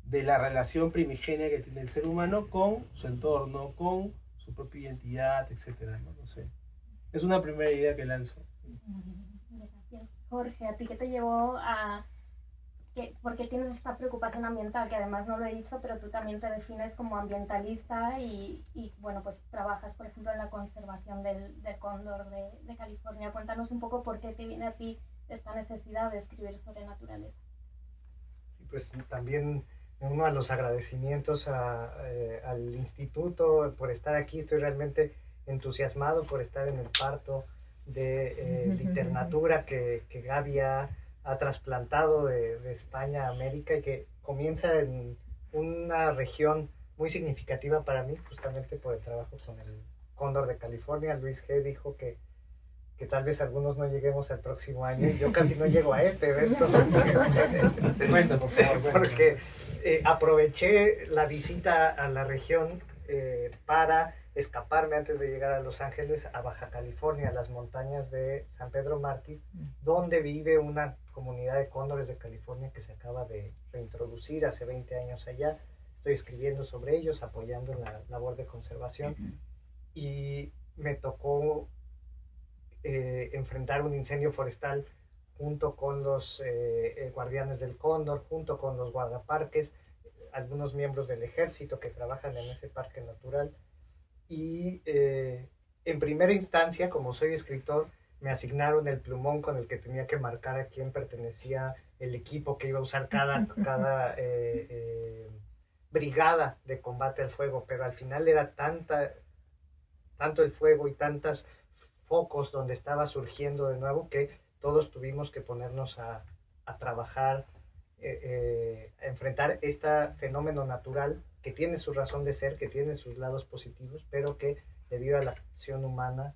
de la relación primigenia que tiene el ser humano con su entorno, con su propia identidad, etcétera, ¿no? No sé. Es una primera idea que lanzo. Gracias. Jorge, ¿a ti qué te llevó a...? Porque tienes esta preocupación ambiental, que además no lo he dicho, pero tú también te defines como ambientalista y bueno, pues trabajas, por ejemplo, en la conservación del cóndor de California. Cuéntanos un poco por qué te viene a ti esta necesidad de escribir sobre naturaleza. Sí, pues también uno de los agradecimientos al instituto por estar aquí. Estoy realmente entusiasmado por estar en el parto de literatura que Gaby ha trasplantado de España a América, y que comienza en una región muy significativa para mí, justamente por el trabajo con el cóndor de California. Luis G. dijo que tal vez algunos no lleguemos al próximo año, y yo casi no llego a este evento. Cuenta, por favor. Porque aproveché la visita a la región para escaparme antes de llegar a Los Ángeles a Baja California, a las montañas de San Pedro Mártir, donde vive una comunidad de cóndores de California que se acaba de reintroducir hace 20 años allá. Estoy escribiendo sobre ellos, apoyando en la labor de conservación, y me tocó enfrentar un incendio forestal junto con los guardianes del cóndor, junto con los guardaparques, algunos miembros del ejército que trabajan en ese parque natural. Y en primera instancia, como soy escritor, me asignaron el plumón con el que tenía que marcar a quién pertenecía el equipo que iba a usar cada brigada de combate al fuego, pero al final era tanto el fuego y tantos focos donde estaba surgiendo de nuevo que todos tuvimos que ponernos a trabajar, a enfrentar este fenómeno natural que tiene su razón de ser, que tiene sus lados positivos, pero que debido a la acción humana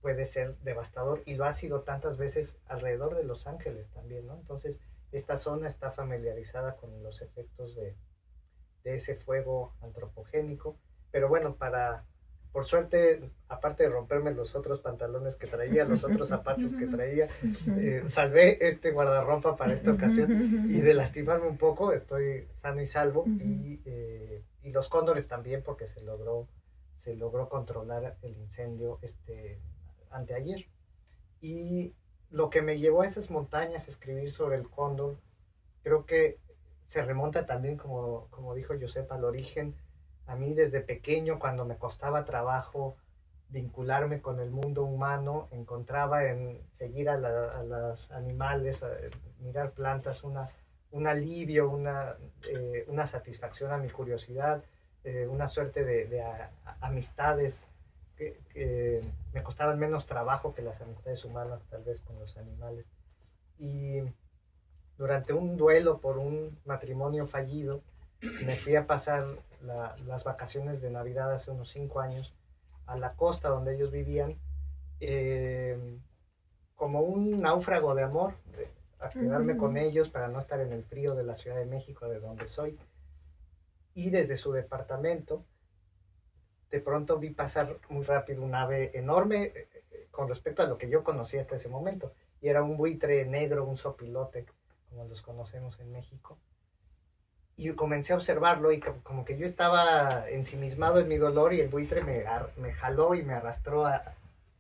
puede ser devastador, y lo ha sido tantas veces alrededor de Los Ángeles también, ¿no? Entonces, esta zona está familiarizada con los efectos de ese fuego antropogénico, pero bueno, por suerte, aparte de romperme los otros pantalones que traía, los otros zapatos que traía, salvé este guardarropa para esta ocasión, y de lastimarme un poco, estoy sano y salvo, y los cóndores también, porque se logró controlar el incendio anteayer. Y lo que me llevó a esas montañas a escribir sobre el cóndor, creo que se remonta también, como dijo Josep, al origen. A mí desde pequeño, cuando me costaba trabajo vincularme con el mundo humano, encontraba en seguir a los animales, a mirar plantas, un alivio, una satisfacción a mi curiosidad, una suerte de amistades que me costaban menos trabajo que las amistades humanas, tal vez con los animales. Y durante un duelo por un matrimonio fallido, me fui a pasar las vacaciones de Navidad hace unos 5 años a la costa donde ellos vivían, como un náufrago de amor, a quedarme con ellos para no estar en el frío de la Ciudad de México, de donde soy. Y desde su departamento, de pronto vi pasar muy rápido un ave enorme con respecto a lo que yo conocía hasta ese momento. Y era un buitre negro, un sopilote, como los conocemos en México. Y comencé a observarlo, y como que yo estaba ensimismado en mi dolor, y el buitre me jaló y me arrastró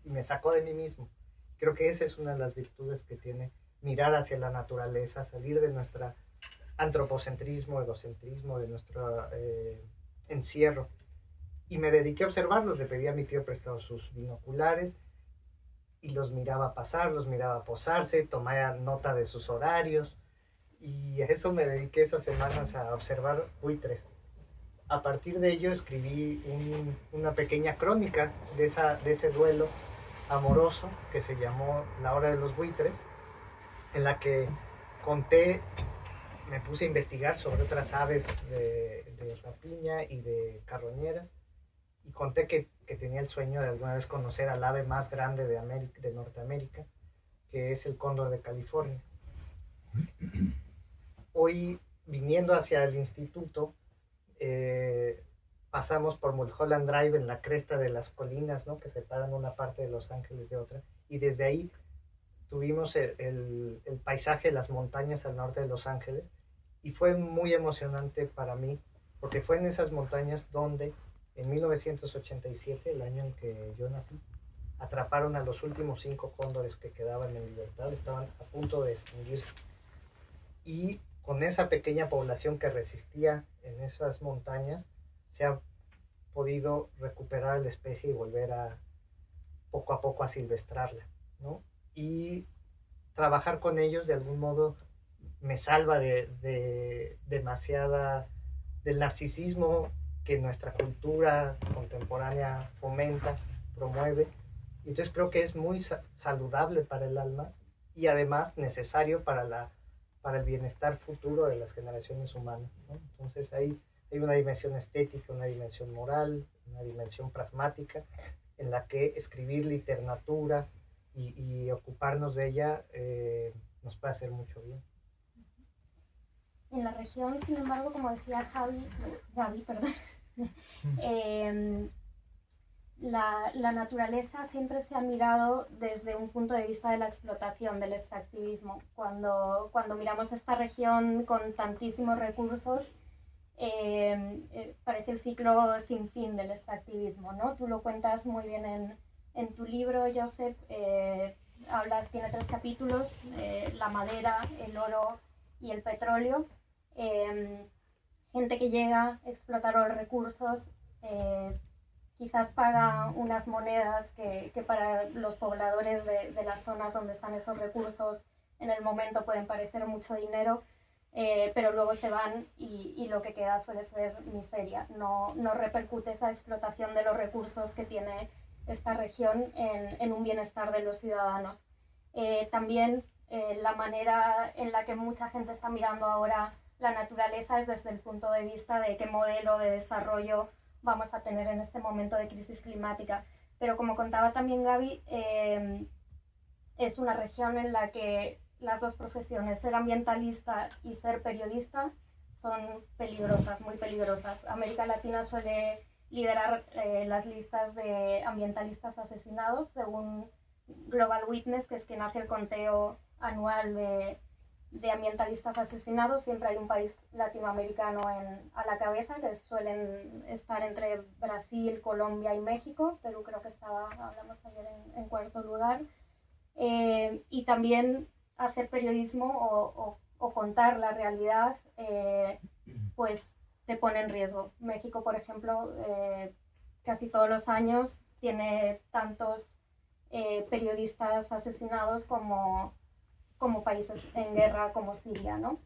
y me sacó de mí mismo. Creo que esa es una de las virtudes que tiene mirar hacia la naturaleza, salir de nuestro antropocentrismo, egocentrismo, de nuestro encierro. Y me dediqué a observarlos. Le pedí a mi tío prestado sus binoculares y los miraba pasar, los miraba posarse, tomaba nota de sus horarios. Y a eso me dediqué esas semanas, a observar buitres. A partir de ello escribí una pequeña crónica de ese duelo amoroso que se llamó La Hora de los Buitres, en la que me puse a investigar sobre otras aves de rapiña y de carroñeras, y conté que tenía el sueño de alguna vez conocer al ave más grande de Norteamérica, que es el cóndor de California. Hoy, viniendo hacia el instituto, pasamos por Mulholland Drive, en la cresta de las colinas, ¿no?, que separan una parte de Los Ángeles de otra, y desde ahí tuvimos el paisaje de las montañas al norte de Los Ángeles, y fue muy emocionante para mí, porque fue en esas montañas donde en 1987, el año en que yo nací, atraparon a los últimos 5 cóndores que quedaban en libertad. Estaban a punto de extinguirse, y con esa pequeña población que resistía en esas montañas, se ha podido recuperar la especie y volver poco a poco a silvestrarla, ¿no? Y trabajar con ellos de algún modo me salva de demasiada del narcisismo que nuestra cultura contemporánea fomenta, promueve. Y entonces creo que es muy saludable para el alma, y además necesario para el bienestar futuro de las generaciones humanas, ¿no? Entonces hay una dimensión estética, una dimensión moral, una dimensión pragmática, en la que escribir literatura y ocuparnos de ella nos puede hacer mucho bien. En la región, sin embargo, como decía Gaby, La naturaleza siempre se ha mirado desde un punto de vista de la explotación, del extractivismo. Cuando miramos esta región con tantísimos recursos, parece el ciclo sin fin del extractivismo, ¿no? Tú lo cuentas muy bien en tu libro, Josep. Tiene 3 capítulos, la madera, el oro y el petróleo. Gente que llega a explotar los recursos, quizás paga unas monedas que para los pobladores de las zonas donde están esos recursos en el momento pueden parecer mucho dinero, pero luego se van y lo que queda suele ser miseria. No repercute esa explotación de los recursos que tiene esta región en un bienestar de los ciudadanos. También la manera en la que mucha gente está mirando ahora la naturaleza es desde el punto de vista de qué modelo de desarrollo vamos a tener en este momento de crisis climática. Pero como contaba también Gaby, es una región en la que las 2 profesiones, ser ambientalista y ser periodista, son peligrosas, muy peligrosas. América Latina suele liderar las listas de ambientalistas asesinados, según Global Witness, que es quien hace el conteo anual de ambientalistas asesinados. Siempre hay un país latinoamericano a la cabeza, que suelen estar entre Brasil, Colombia y México. Perú creo que hablamos ayer en 4º lugar. Y también hacer periodismo o contar la realidad, pues te pone en riesgo. México, por ejemplo, casi todos los años tiene tantos periodistas asesinados como países en guerra como Siria, ¿no?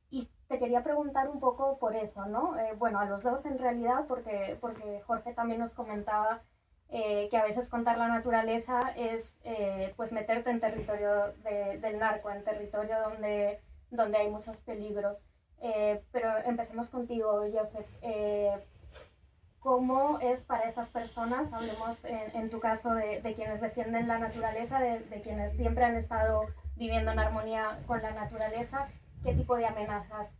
Y te quería preguntar un poco por eso, ¿no? Bueno, a los 2 en realidad, porque Jorge también nos comentaba que a veces contar la naturaleza es pues meterte en territorio del narco, en territorio donde hay muchos peligros. Pero empecemos contigo, Josep. ¿Cómo es para esas personas? Hablemos en tu caso de quienes defienden la naturaleza, de quienes siempre han estado viviendo en armonía con la naturaleza. ¿Qué tipo de amenazas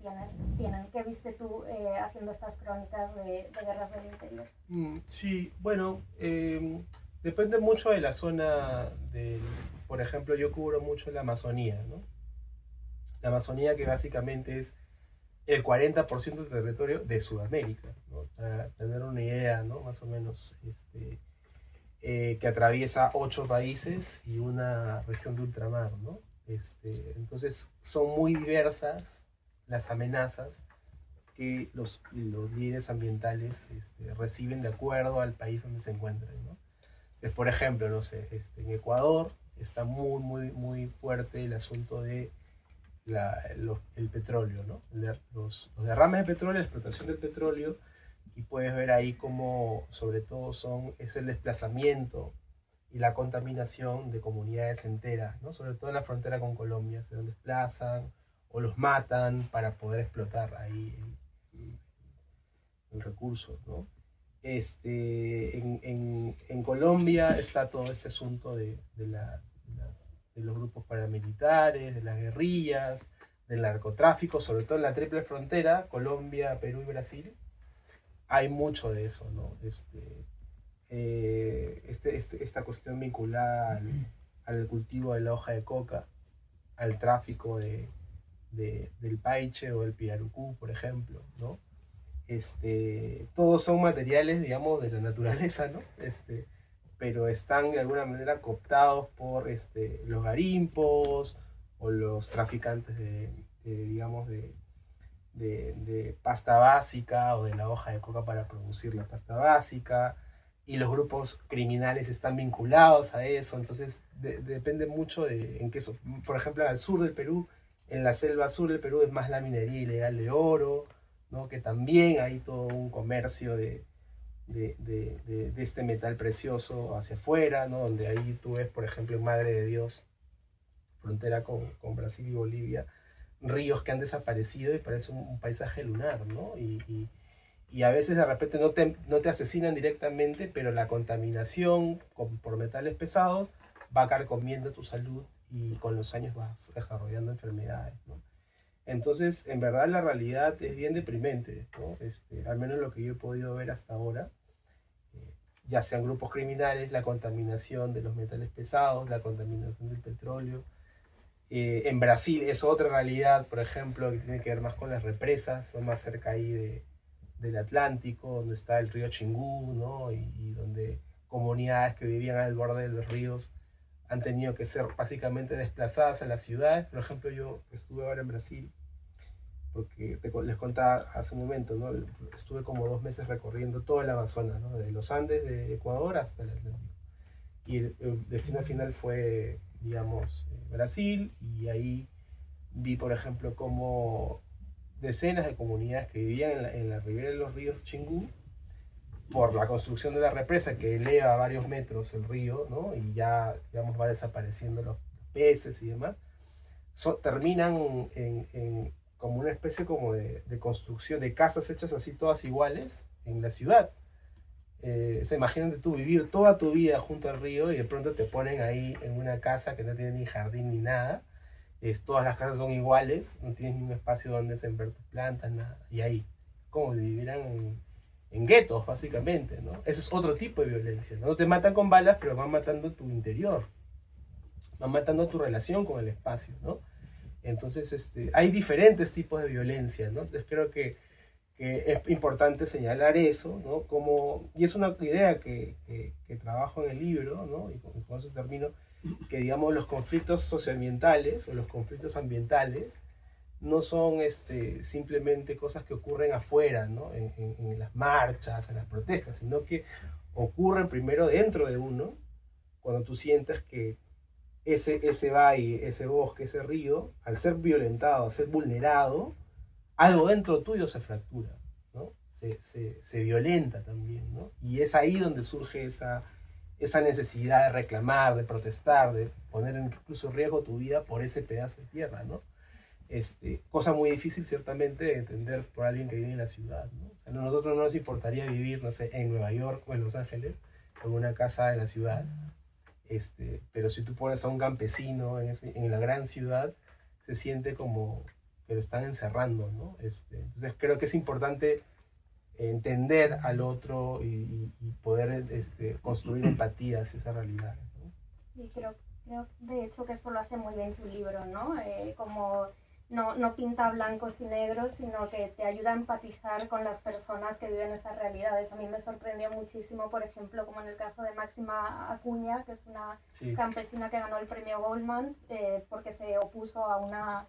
tienen? ¿Qué viste tú haciendo estas crónicas de guerras del interior? Sí, bueno, depende mucho de la zona. Por ejemplo, yo cubro mucho la Amazonía, ¿no? La Amazonía, que básicamente es el 40% del territorio de Sudamérica, ¿no? Para tener una idea, ¿no? Más o menos, que atraviesa 8 países y una región de ultramar, ¿no? Entonces son muy diversas las amenazas que los líderes ambientales reciben de acuerdo al país donde se encuentran, ¿no? Entonces, por ejemplo, no sé, en Ecuador está muy fuerte el asunto de el petróleo, ¿no? Los derrames de petróleo, la explotación del petróleo, y puedes ver ahí cómo sobre todo es el desplazamiento y la contaminación de comunidades enteras, ¿no? Sobre todo en la frontera con Colombia, se los desplazan o los matan para poder explotar ahí el recurso, ¿no? En Colombia está todo este asunto de los grupos paramilitares, de las guerrillas, del narcotráfico, sobre todo en la triple frontera, Colombia, Perú y Brasil. Hay mucho de eso, ¿no? Esta cuestión vinculada al cultivo de la hoja de coca, al tráfico del paiche o del pirarucú, por ejemplo, ¿no? Todos son materiales, digamos, de la naturaleza, ¿no? Pero están de alguna manera cooptados por los garimpos o los traficantes de pasta básica o de la hoja de coca para producir la pasta básica, y los grupos criminales están vinculados a eso. Entonces depende mucho en qué. Por ejemplo, al sur del Perú, en la selva sur del Perú, es más la minería ilegal de oro, ¿no? Que también hay todo un comercio de este metal precioso hacia afuera, ¿no? Donde ahí tú ves, por ejemplo, en Madre de Dios, frontera con Brasil y Bolivia, ríos que han desaparecido y parece un paisaje lunar, ¿no? Y a veces de repente no te asesinan directamente, pero la contaminación por metales pesados va carcomiendo tu salud y con los años vas desarrollando enfermedades, ¿no? Entonces, en verdad la realidad es bien deprimente, ¿no? Al menos lo que yo he podido ver hasta ahora, ya sean grupos criminales, la contaminación de los metales pesados, la contaminación del petróleo. En Brasil es otra realidad, por ejemplo, que tiene que ver más con las represas, son más cerca ahí del Atlántico, donde está el río Xingu, ¿no? Y donde comunidades que vivían al borde de los ríos han tenido que ser básicamente desplazadas a las ciudades. Por ejemplo, yo estuve ahora en Brasil, porque les contaba hace un momento, ¿no? Estuve como 2 meses recorriendo todo el Amazonas, ¿no? De los Andes de Ecuador hasta el Atlántico. Y el destino final fue, digamos, Brasil, y ahí vi, por ejemplo, cómo decenas de comunidades que vivían en la ribera de los ríos Xingu, por la construcción de la represa que eleva a varios metros el río, ¿no? Y ya, digamos, va desapareciendo los peces y demás, terminan como una especie como de construcción de casas hechas así todas iguales en la ciudad. Imagínate tú vivir toda tu vida junto al río y de pronto te ponen ahí en una casa que no tiene ni jardín ni nada. Todas las casas son iguales, no tienes ningún espacio donde sembrar tus plantas, nada. Y ahí, como si vivieran en guetos, básicamente, ¿no? Ese es otro tipo de violencia, ¿no? No te matan con balas, pero van matando tu interior, van matando tu relación con el espacio, ¿no? Entonces, hay diferentes tipos de violencia, ¿no? Entonces creo que es importante señalar eso, ¿no? Y es una idea que trabajo en el libro, ¿no? Y con eso termino, que digamos los conflictos socioambientales o los conflictos ambientales no son simplemente cosas que ocurren afuera, ¿no? En las marchas, en las protestas, sino que ocurren primero dentro de uno, cuando tú sientes que ese valle, ese bosque, ese río, al ser violentado, al ser vulnerado, algo dentro tuyo se fractura, ¿no? Se violenta también, ¿no? Y es ahí donde surge esa necesidad de reclamar, de protestar, de poner incluso en riesgo tu vida por ese pedazo de tierra, ¿no? Cosa muy difícil ciertamente de entender por alguien que vive en la ciudad, ¿no? O sea, a nosotros no nos importaría vivir, no sé, en Nueva York o en Los Ángeles, en una casa en la ciudad, pero si tú pones a un campesino en la gran ciudad, se siente como que lo están encerrando, ¿no? Entonces creo que es importante entender al otro y poder construir empatía hacia esa realidad, ¿no? Sí, creo de hecho que eso lo hace muy bien tu libro, ¿no? Como no pinta blancos y negros, sino que te ayuda a empatizar con las personas que viven esas realidades. A mí me sorprendió muchísimo, por ejemplo, como en el caso de Máxima Acuña, que es una campesina que ganó el premio Goldman, porque se opuso a una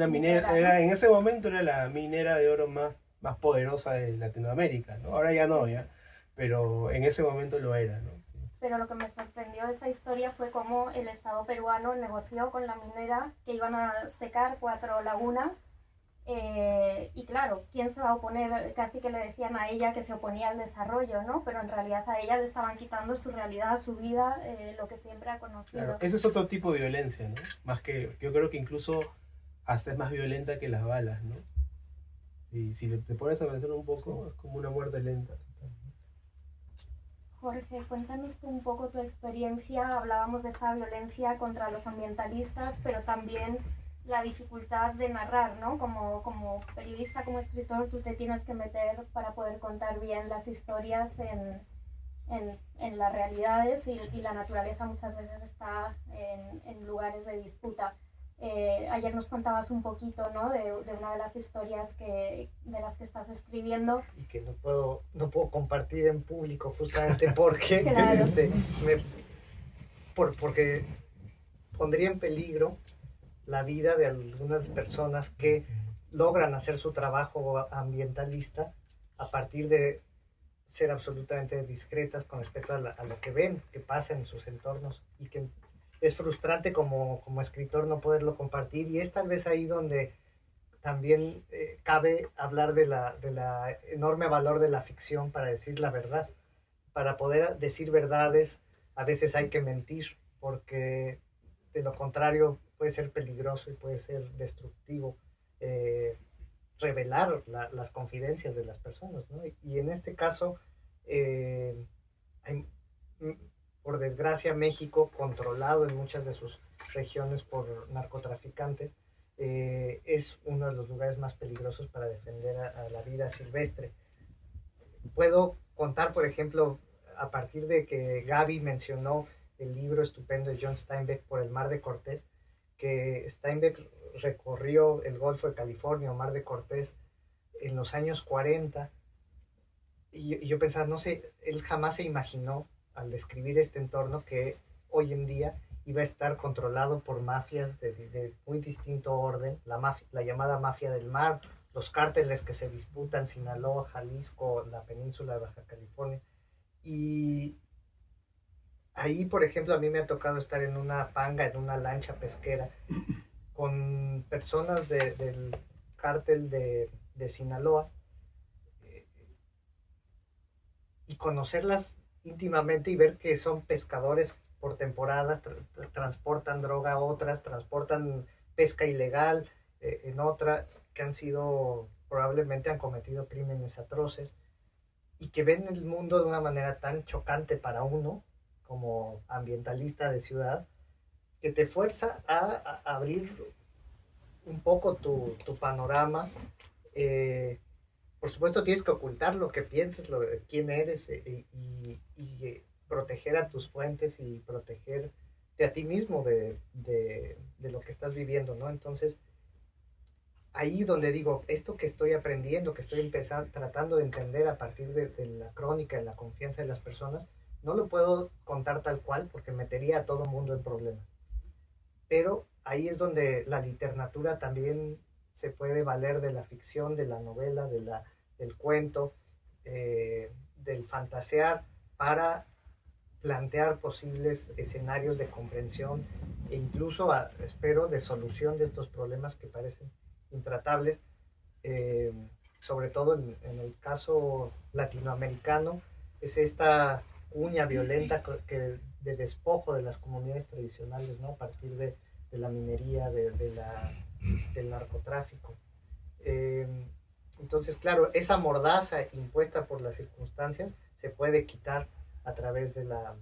minera, ¿no? En ese momento era la minera de oro más poderosa de Latinoamérica, ¿no? Ahora ya no, pero en ese momento lo era, ¿no? Sí. Pero lo que me sorprendió de esa historia fue cómo el Estado peruano negoció con la minera que iban a secar 4 lagunas, y claro, ¿quién se va a oponer? Casi que le decían a ella que se oponía al desarrollo, ¿no? Pero en realidad a ella le estaban quitando su realidad, su vida, lo que siempre ha conocido. Claro, ese es otro tipo de violencia, ¿no? Más que, yo creo que incluso hasta es más violenta que las balas, ¿no? Y si te pones a pensar un poco, es como una muerte lenta. Jorge, cuéntanos tú un poco tu experiencia. Hablábamos de esa violencia contra los ambientalistas, pero también la dificultad de narrar, ¿no? Como periodista, como escritor, tú te tienes que meter para poder contar bien las historias en las realidades, y la naturaleza muchas veces está en lugares de disputa. Ayer nos contabas un poquito, ¿no? de una de las historias de las que estás escribiendo. Y que no puedo compartir en público justamente porque, claro. Porque pondría en peligro la vida de algunas personas que logran hacer su trabajo ambientalista a partir de ser absolutamente discretas con respecto a lo que ven, que pasa en sus entornos, y que es frustrante como escritor no poderlo compartir, y es tal vez ahí donde también cabe hablar de la enorme valor de la ficción para decir la verdad. Para poder decir verdades a veces hay que mentir, porque de lo contrario puede ser peligroso y puede ser destructivo revelar las confidencias de las personas, ¿no? Y en este caso, por desgracia, México, controlado en muchas de sus regiones por narcotraficantes, es uno de los lugares más peligrosos para defender a la vida silvestre. Puedo contar, por ejemplo, a partir de que Gaby mencionó el libro estupendo de John Steinbeck, Por el Mar de Cortés, que Steinbeck recorrió el Golfo de California o Mar de Cortés en los años 40, y yo pensaba, no sé, él jamás se imaginó al describir este entorno que hoy en día iba a estar controlado por mafias de muy distinto orden, la llamada mafia del mar, los cárteles que se disputan Sinaloa, Jalisco, la península de Baja California. Y ahí, por ejemplo, a mí me ha tocado estar en una panga, en una lancha pesquera, con personas del cártel de Sinaloa, y conocerlas íntimamente y ver que son pescadores por temporadas, transportan droga a otras, transportan pesca ilegal en otra, que han sido, probablemente han cometido crímenes atroces, y que ven el mundo de una manera tan chocante para uno, como ambientalista de ciudad, que te fuerza a abrir un poco tu panorama. Por supuesto tienes que ocultar lo que piensas, quién eres, y proteger a tus fuentes y protegerte a ti mismo de lo que estás viviendo, ¿no? Entonces, ahí donde digo, esto que estoy aprendiendo, que estoy tratando de entender a partir de la crónica, de la confianza de las personas, no lo puedo contar tal cual porque metería a todo mundo en problemas. Pero ahí es donde la literatura también se puede valer de la ficción, de la novela, del cuento, del fantasear, para plantear posibles escenarios de comprensión e incluso, espero, de solución de estos problemas que parecen intratables, sobre todo en el caso latinoamericano. Es esta cuña violenta de despojo de las comunidades tradicionales, ¿no? A partir de la minería, del narcotráfico. Entonces, claro, esa mordaza impuesta por las circunstancias se puede quitar a través de la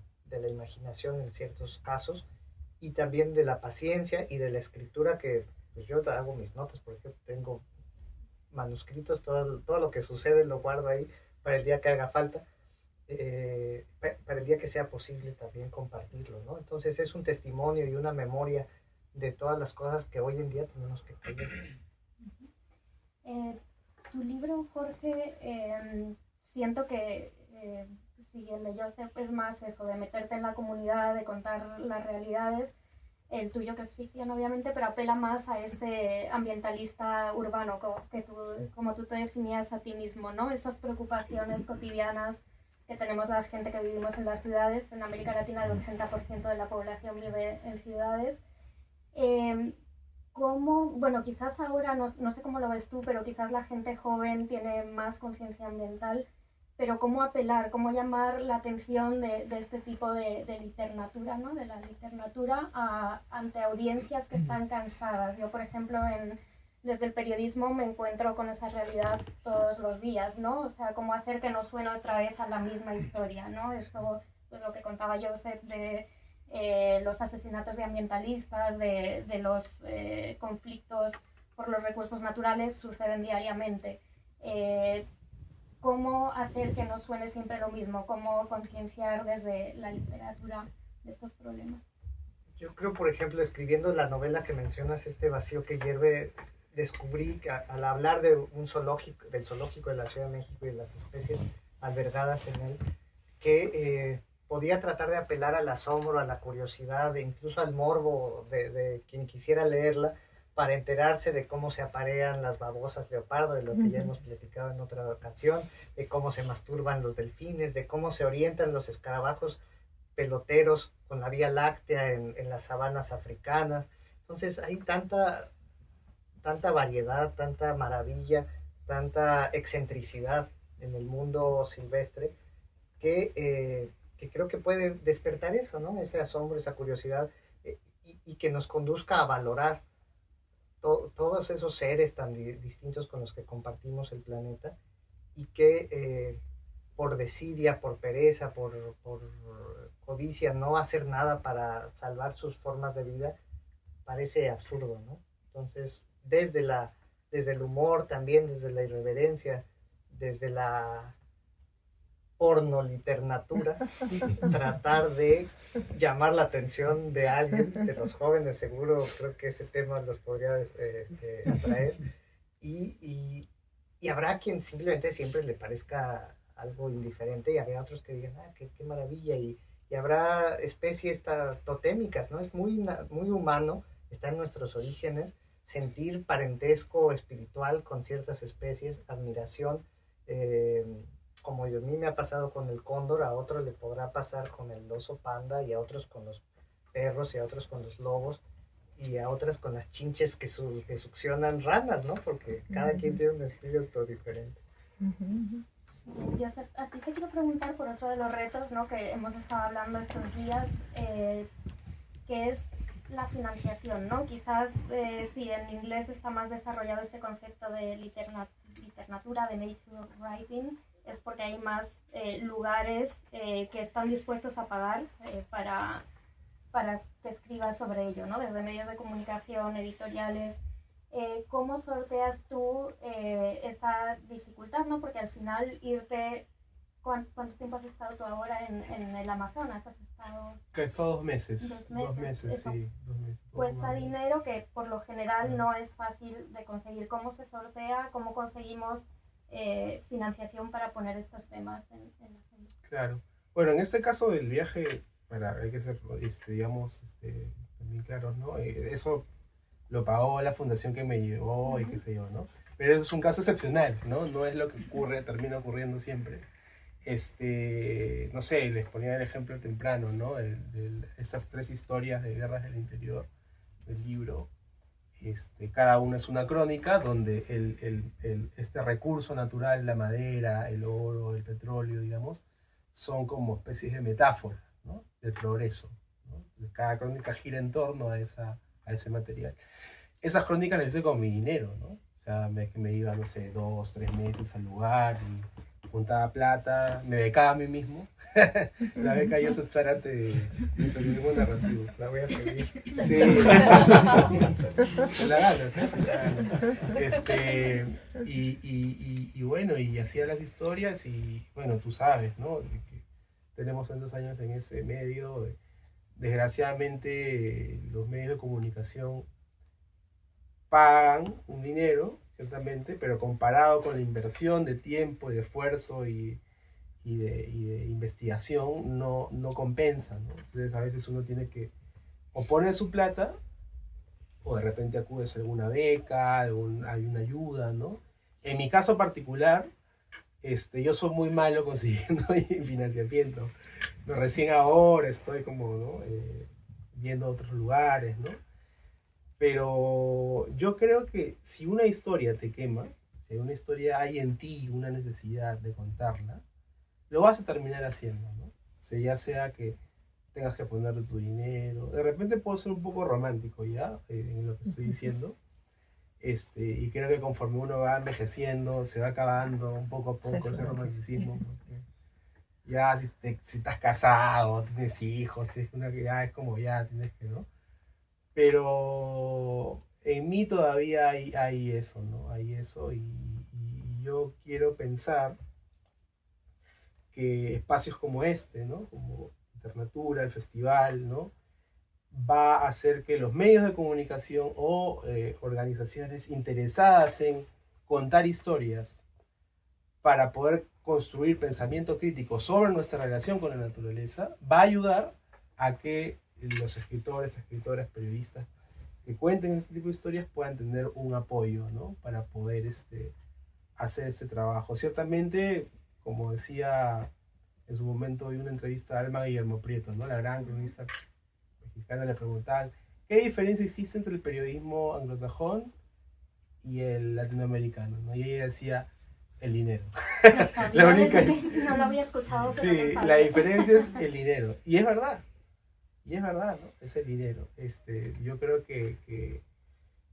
imaginación en ciertos casos, y también de la paciencia y de la escritura, que pues yo hago mis notas, porque tengo manuscritos, todo lo que sucede lo guardo ahí para el día que haga falta, para el día que sea posible también compartirlo, ¿no? Entonces es un testimonio y una memoria de todas las cosas que hoy en día tenemos que creer. Tu libro, Jorge, siento que siguiendo Joseph es más eso, de meterte en la comunidad, de contar las realidades. El tuyo, que es ficción obviamente, pero apela más a ese ambientalista urbano, como tú te definías a ti mismo, ¿no? Esas preocupaciones cotidianas que tenemos la gente que vivimos en las ciudades. En América Latina el 80% de la población vive en ciudades. Bueno, quizás ahora, no sé cómo lo ves tú, pero quizás la gente joven tiene más conciencia ambiental, pero cómo apelar, cómo llamar la atención de este tipo de literatura, ¿no? De la literatura ante audiencias que están cansadas. Yo, por ejemplo, desde el periodismo me encuentro con esa realidad todos los días, ¿no? O sea, cómo hacer que no suene otra vez a la misma historia, ¿no? Esto, pues lo que contaba Joseph de los asesinatos de ambientalistas, de los conflictos por los recursos naturales, suceden diariamente. ¿Cómo hacer que no suene siempre lo mismo? ¿Cómo concienciar desde la literatura de estos problemas? Yo creo, por ejemplo, escribiendo la novela que mencionas, Este vacío que hierve, descubrí que al hablar de del zoológico de la Ciudad de México y de las especies albergadas en él, que podía tratar de apelar al asombro, a la curiosidad e incluso al morbo de quien quisiera leerla, para enterarse de cómo se aparean las babosas leopardo, de lo que ya hemos platicado en otra ocasión, de cómo se masturban los delfines, de cómo se orientan los escarabajos peloteros con la Vía Láctea en las sabanas africanas. Entonces hay tanta variedad, tanta maravilla, tanta excentricidad en el mundo silvestre, que creo que puede despertar eso, ¿no? Ese asombro, esa curiosidad, y que nos conduzca a valorar todos esos seres tan distintos con los que compartimos el planeta, y que por desidia, por pereza, por codicia, no hacer nada para salvar sus formas de vida, parece absurdo, ¿no? Entonces, desde el humor también, desde la irreverencia, desde la porno literatura, tratar de llamar la atención de alguien, de los jóvenes, seguro creo que ese tema los podría atraer, y habrá quien simplemente siempre le parezca algo indiferente, y habrá otros que digan, qué maravilla, y habrá especies totémicas, ¿no? Es muy humano, está en nuestros orígenes, sentir parentesco espiritual con ciertas especies, admiración, como a mí me ha pasado con el cóndor, a otro le podrá pasar con el oso panda, y a otros con los perros, y a otros con los lobos, y a otras con las chinches que succionan ranas, ¿no? Porque cada quien tiene un espíritu diferente. Joseph, a ti te quiero preguntar por otro de los retos, ¿no?, que hemos estado hablando estos días, que es la financiación, ¿no? Quizás si en inglés está más desarrollado este concepto de literatura, de nature writing, es porque hay más lugares que están dispuestos a pagar para que escribas sobre ello, ¿no? Desde medios de comunicación, editoriales. ¿Cómo sorteas tú esa dificultad, ¿no? Porque al final irte... ¿Cuánto tiempo has estado tú ahora en el Amazonas? ¿Has estado...? Que son 2 meses. 2 meses. 2 meses, eso. sí. 2 meses. Cuesta dinero que por lo general no es fácil de conseguir. ¿Cómo se sortea? ¿Cómo conseguimos financiación para poner estos temas en la agenda? Claro. Bueno, en este caso del viaje, hay que ser, digamos, también claros, ¿no? Eso lo pagó la fundación que me llevó y qué sé yo, ¿no? Pero eso es un caso excepcional, ¿no? No es lo que termina ocurriendo siempre. No sé, les ponía el ejemplo temprano, ¿no? Estas 3 historias de guerras del interior del libro, cada una es una crónica donde este recurso natural, la madera, el oro, el petróleo, digamos, son como especies de metáfora, ¿no?, del progreso, ¿no? Entonces, cada crónica gira en torno a ese material. Esas crónicas las hice con mi dinero, ¿no? O sea, me iba, no sé, 2, 3 meses al lugar y juntaba plata, me becaba a mí mismo. La beca Joseph Zarate de periodismo narrativo. La voy a pedir. Sí. La ganas, y bueno, y hacía las historias y bueno, tú sabes, ¿no? Que tenemos tantos años en ese medio. Desgraciadamente los medios de comunicación pagan un dinero, ciertamente, pero comparado con la inversión de tiempo, de esfuerzo y de investigación no compensa, ¿no? Entonces a veces uno tiene que o poner su plata o de repente acudes a alguna beca, hay una ayuda, ¿no? En mi caso particular, yo soy muy malo consiguiendo financiamiento. No, recién ahora estoy como, ¿no? Viendo otros lugares, ¿no? Pero yo creo que si una historia te quema, si una historia hay en ti una necesidad de contarla, lo vas a terminar haciendo, ¿no? O sea, ya sea que tengas que ponerle tu dinero, de repente puedo ser un poco romántico ya en lo que estoy diciendo, y creo que conforme uno va envejeciendo, se va acabando un poco a poco ese romanticismo, porque ya si estás casado, tienes hijos, ya es como ya tienes que, ¿no? Pero en mí todavía hay eso, ¿no? Hay eso y yo quiero pensar que espacios como ¿no? Como Literatura, el festival, ¿no? Va a hacer que los medios de comunicación o organizaciones interesadas en contar historias para poder construir pensamiento crítico sobre nuestra relación con la naturaleza, va a ayudar a que los escritores, escritoras, periodistas que cuenten este tipo de historias puedan tener un apoyo, ¿no? Para poder hacer ese trabajo. Ciertamente, como decía en su momento, vi una entrevista a Alma Guillermo Prieto, ¿no? La gran cronista mexicana, le preguntaban ¿qué diferencia existe entre el periodismo anglosajón y el latinoamericano, ¿no? Y ella decía el dinero. La única... No lo había escuchado. Sí, la diferencia es el dinero. Y es verdad. Y es verdad, ¿no? Es el dinero. Yo creo que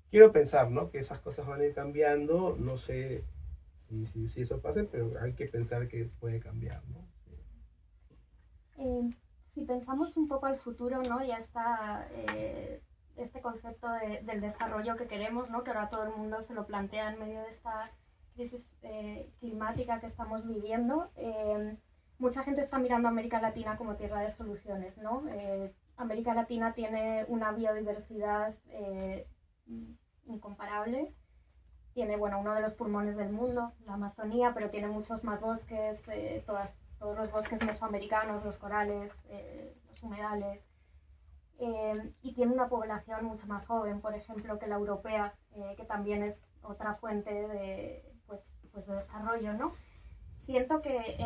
quiero pensar, ¿no? Que esas cosas van a ir cambiando. No sé si eso pasa, pero hay que pensar que puede cambiar, ¿no? Si pensamos un poco al futuro, ¿no? Ya está este concepto del desarrollo que queremos, ¿no? Que ahora todo el mundo se lo plantea en medio de esta crisis climática que estamos viviendo. Mucha gente está mirando a América Latina como tierra de soluciones, ¿no? América Latina tiene una biodiversidad incomparable. Tiene, bueno, uno de los pulmones del mundo, la Amazonía, pero tiene muchos más bosques, todos los bosques mesoamericanos, los corales, los humedales. Y tiene una población mucho más joven, por ejemplo, que la europea, que también es otra fuente de desarrollo, ¿no? Siento que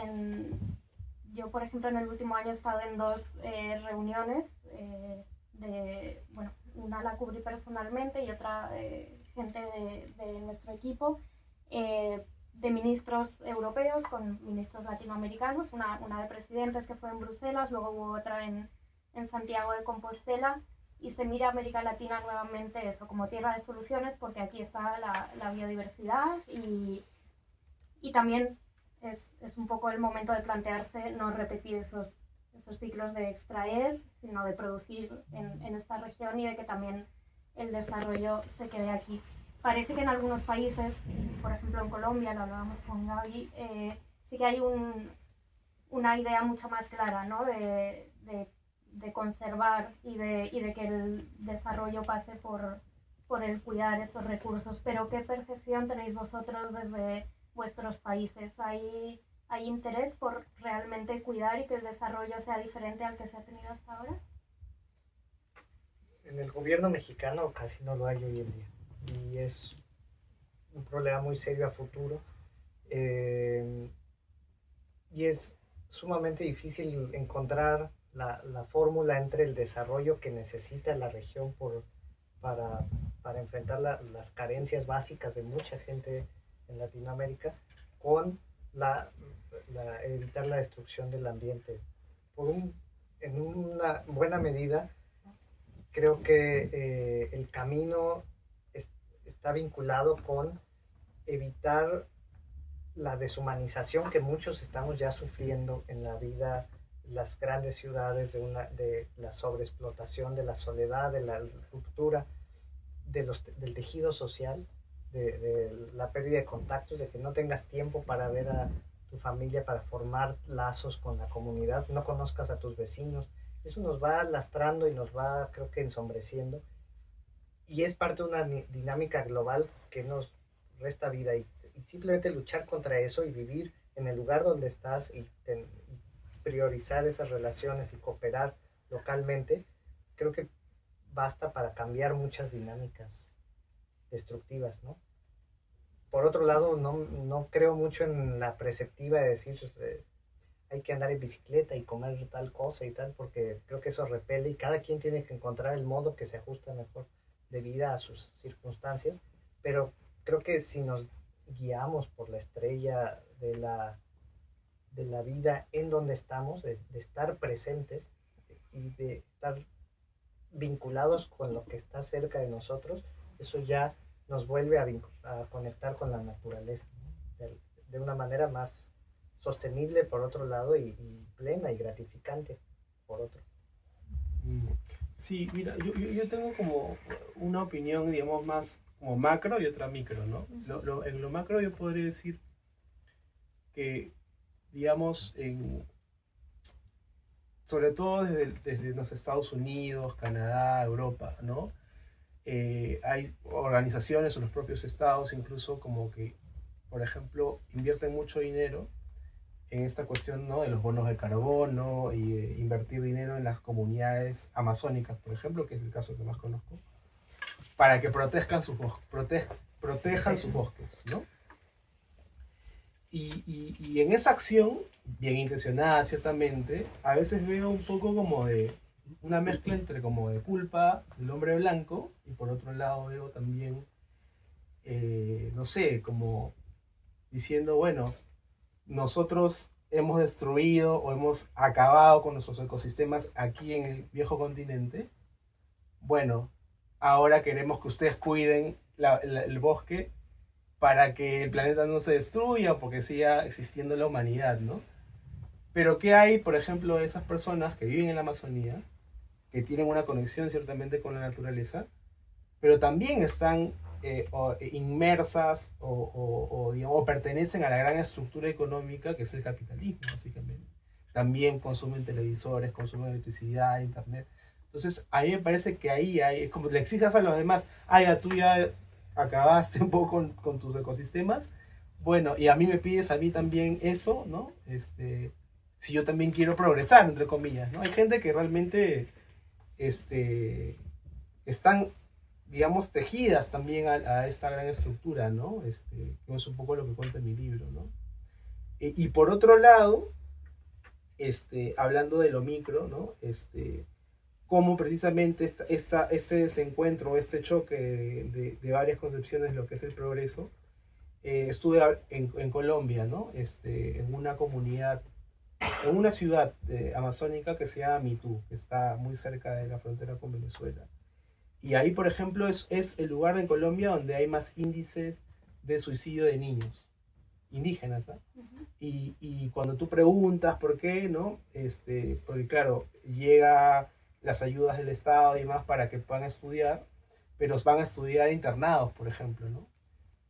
yo, por ejemplo, en el último año he estado en 2 reuniones, una la cubrí personalmente y otra gente de nuestro equipo, de ministros europeos con ministros latinoamericanos, una de presidentes que fue en Bruselas, luego hubo otra en Santiago de Compostela, y se mira a América Latina nuevamente eso, como tierra de soluciones, porque aquí está la biodiversidad y también es un poco el momento de plantearse no repetir esos ciclos de extraer, sino de producir en esta región y de que también el desarrollo se quede aquí. Parece que en algunos países, por ejemplo en Colombia, lo hablábamos con Gaby, sí que hay una idea mucho más clara, ¿no? de conservar y de que el desarrollo pase por el cuidar esos recursos. Pero ¿qué percepción tenéis vosotros desde vuestros países? ¿Hay interés por realmente cuidar y que el desarrollo sea diferente al que se ha tenido hasta ahora? En el gobierno mexicano casi no lo hay hoy en día y es un problema muy serio a futuro, y es sumamente difícil encontrar la fórmula entre el desarrollo que necesita la región para enfrentar las carencias básicas de mucha gente en Latinoamérica con evitar la destrucción del ambiente. En una buena medida, creo que el camino está vinculado con evitar la deshumanización que muchos estamos ya sufriendo en la vida, las grandes ciudades, de la sobreexplotación, de la soledad, de la ruptura del tejido social, de la pérdida de contactos, de que no tengas tiempo para ver a tu familia, para formar lazos con la comunidad, no conozcas a tus vecinos. Eso nos va lastrando y nos va, creo que, ensombreciendo. Y es parte de una dinámica global que nos resta vida. Y simplemente luchar contra eso y vivir en el lugar donde estás y priorizar esas relaciones y cooperar localmente, creo que basta para cambiar muchas dinámicas destructivas, ¿no? Por otro lado, no creo mucho en la preceptiva de decir hay que andar en bicicleta y comer tal cosa y tal, porque creo que eso repele y cada quien tiene que encontrar el modo que se ajusta mejor de vida a sus circunstancias, pero creo que si nos guiamos por la estrella de la vida en donde estamos, de estar presentes y de estar vinculados con lo que está cerca de nosotros, eso ya nos vuelve a conectar con la naturaleza, ¿no? De una manera más sostenible por otro lado y plena y gratificante por otro. Sí, mira, yo tengo como una opinión, digamos, más como macro y otra micro, ¿no? En lo macro yo podría decir que, digamos, sobre todo desde los Estados Unidos, Canadá, Europa, ¿no? Hay organizaciones o los propios estados incluso como que, por ejemplo, invierten mucho dinero en esta cuestión, ¿no?, de los bonos de carbono y de invertir dinero en las comunidades amazónicas, por ejemplo, que es el caso que más conozco, para que protejan sus bosques, ¿no? Y en esa acción, bien intencionada ciertamente, a veces veo un poco como de una mezcla entre como de culpa del hombre blanco, y por otro lado veo también, no sé, como diciendo, bueno, nosotros hemos destruido o hemos acabado con nuestros ecosistemas aquí en el viejo continente. Bueno, ahora queremos que ustedes cuiden el bosque para que el planeta no se destruya, porque siga existiendo la humanidad, ¿no? Pero ¿qué hay, por ejemplo, de esas personas que viven en la Amazonía, que tienen una conexión ciertamente con la naturaleza, pero también están inmersas digamos, o pertenecen a la gran estructura económica que es el capitalismo, básicamente. También consumen televisores, consumen electricidad, internet. Entonces, a mí me parece que ahí es como le exijas a los demás, ya tú ya acabaste un poco con tus ecosistemas, bueno, y a mí me pides a mí también eso, ¿no? Si yo también quiero progresar, entre comillas, ¿no? Hay gente que realmente están, digamos, tejidas también a esta gran estructura, ¿no? Que es un poco lo que cuenta en mi libro, ¿no? Y por otro lado, hablando de lo micro, ¿no? Cómo precisamente este desencuentro, este choque de varias concepciones de lo que es el progreso, estuve en Colombia, ¿no? En una comunidad, en una ciudad amazónica que se llama Mitú, que está muy cerca de la frontera con Venezuela. Y ahí, por ejemplo, es el lugar en Colombia donde hay más índices de suicidio de niños indígenas, ¿no? Y cuando tú preguntas por qué, ¿no? Porque claro, llega las ayudas del Estado y demás para que puedan estudiar, pero van a estudiar internados, por ejemplo, ¿no?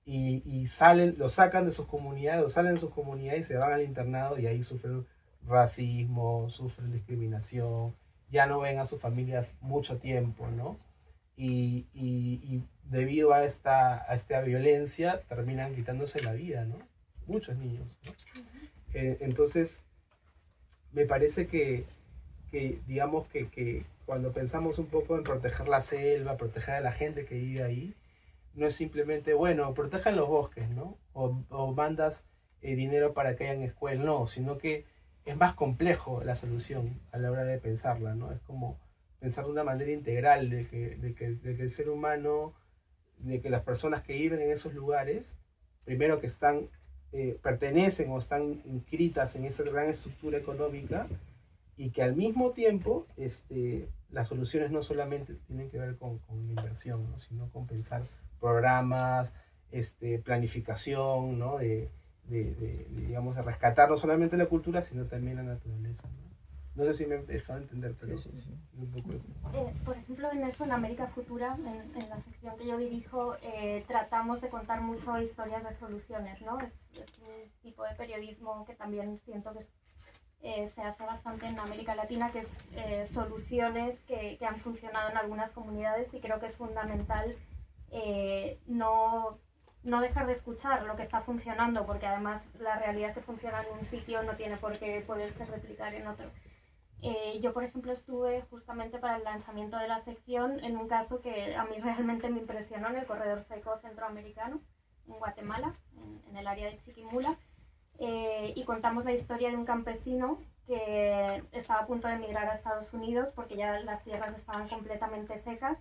Y salen, los sacan de sus comunidades, o salen de sus comunidades y se van al internado y ahí sufren racismo, sufren discriminación, ya no ven a sus familias mucho tiempo, ¿no? Y debido a esta violencia terminan quitándose la vida, ¿no? Muchos niños, ¿no? Entonces, me parece que digamos que cuando pensamos un poco en proteger la selva, proteger a la gente que vive ahí, no es simplemente, bueno, protejan los bosques, ¿no? O mandas dinero para que hayan escuelas, no, sino que es más complejo la solución a la hora de pensarla, ¿no? Es como pensar de una manera integral de que el ser humano, de que las personas que viven en esos lugares, primero que están, pertenecen o están inscritas en esa gran estructura económica, y que al mismo tiempo las soluciones no solamente tienen que ver con la inversión, ¿no? Sino con pensar programas, planificación, ¿no? Digamos, de rescatar no solamente la cultura, sino también la naturaleza, ¿no? No sé si me he dejado entender, pero sí. un poco eso. Por ejemplo, en esto, en América Futura, en la sección que yo dirijo, tratamos de contar mucho historias de soluciones, ¿no? Es un tipo de periodismo que también siento que se hace bastante en América Latina, que es soluciones que han funcionado en algunas comunidades, y creo que es fundamental no dejar de escuchar lo que está funcionando, porque además la realidad que funciona en un sitio no tiene por qué poderse replicar en otro. Yo, por ejemplo, estuve justamente para el lanzamiento de la sección en un caso que a mí realmente me impresionó, en el corredor seco centroamericano, en Guatemala, en el área de Chiquimula, y contamos la historia de un campesino que estaba a punto de emigrar a Estados Unidos porque ya las tierras estaban completamente secas.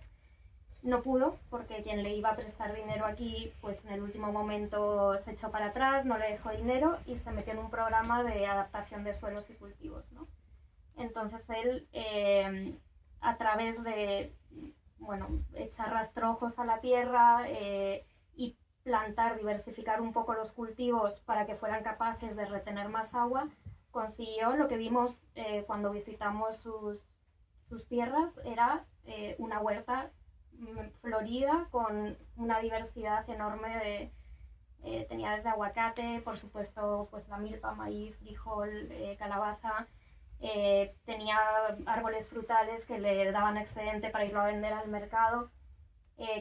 No pudo, porque quien le iba a prestar dinero aquí, pues en el último momento se echó para atrás, no le dejó dinero y se metió en un programa de adaptación de suelos y cultivos, ¿no? Entonces él, a través de, bueno, echar rastrojos a la tierra y plantar, diversificar un poco los cultivos para que fueran capaces de retener más agua, consiguió lo que vimos cuando visitamos sus tierras, era una huerta florida con una diversidad enorme tenía desde aguacate, por supuesto, pues la milpa, maíz, frijol, calabaza, tenía árboles frutales que le daban excedente para irlo a vender al mercado.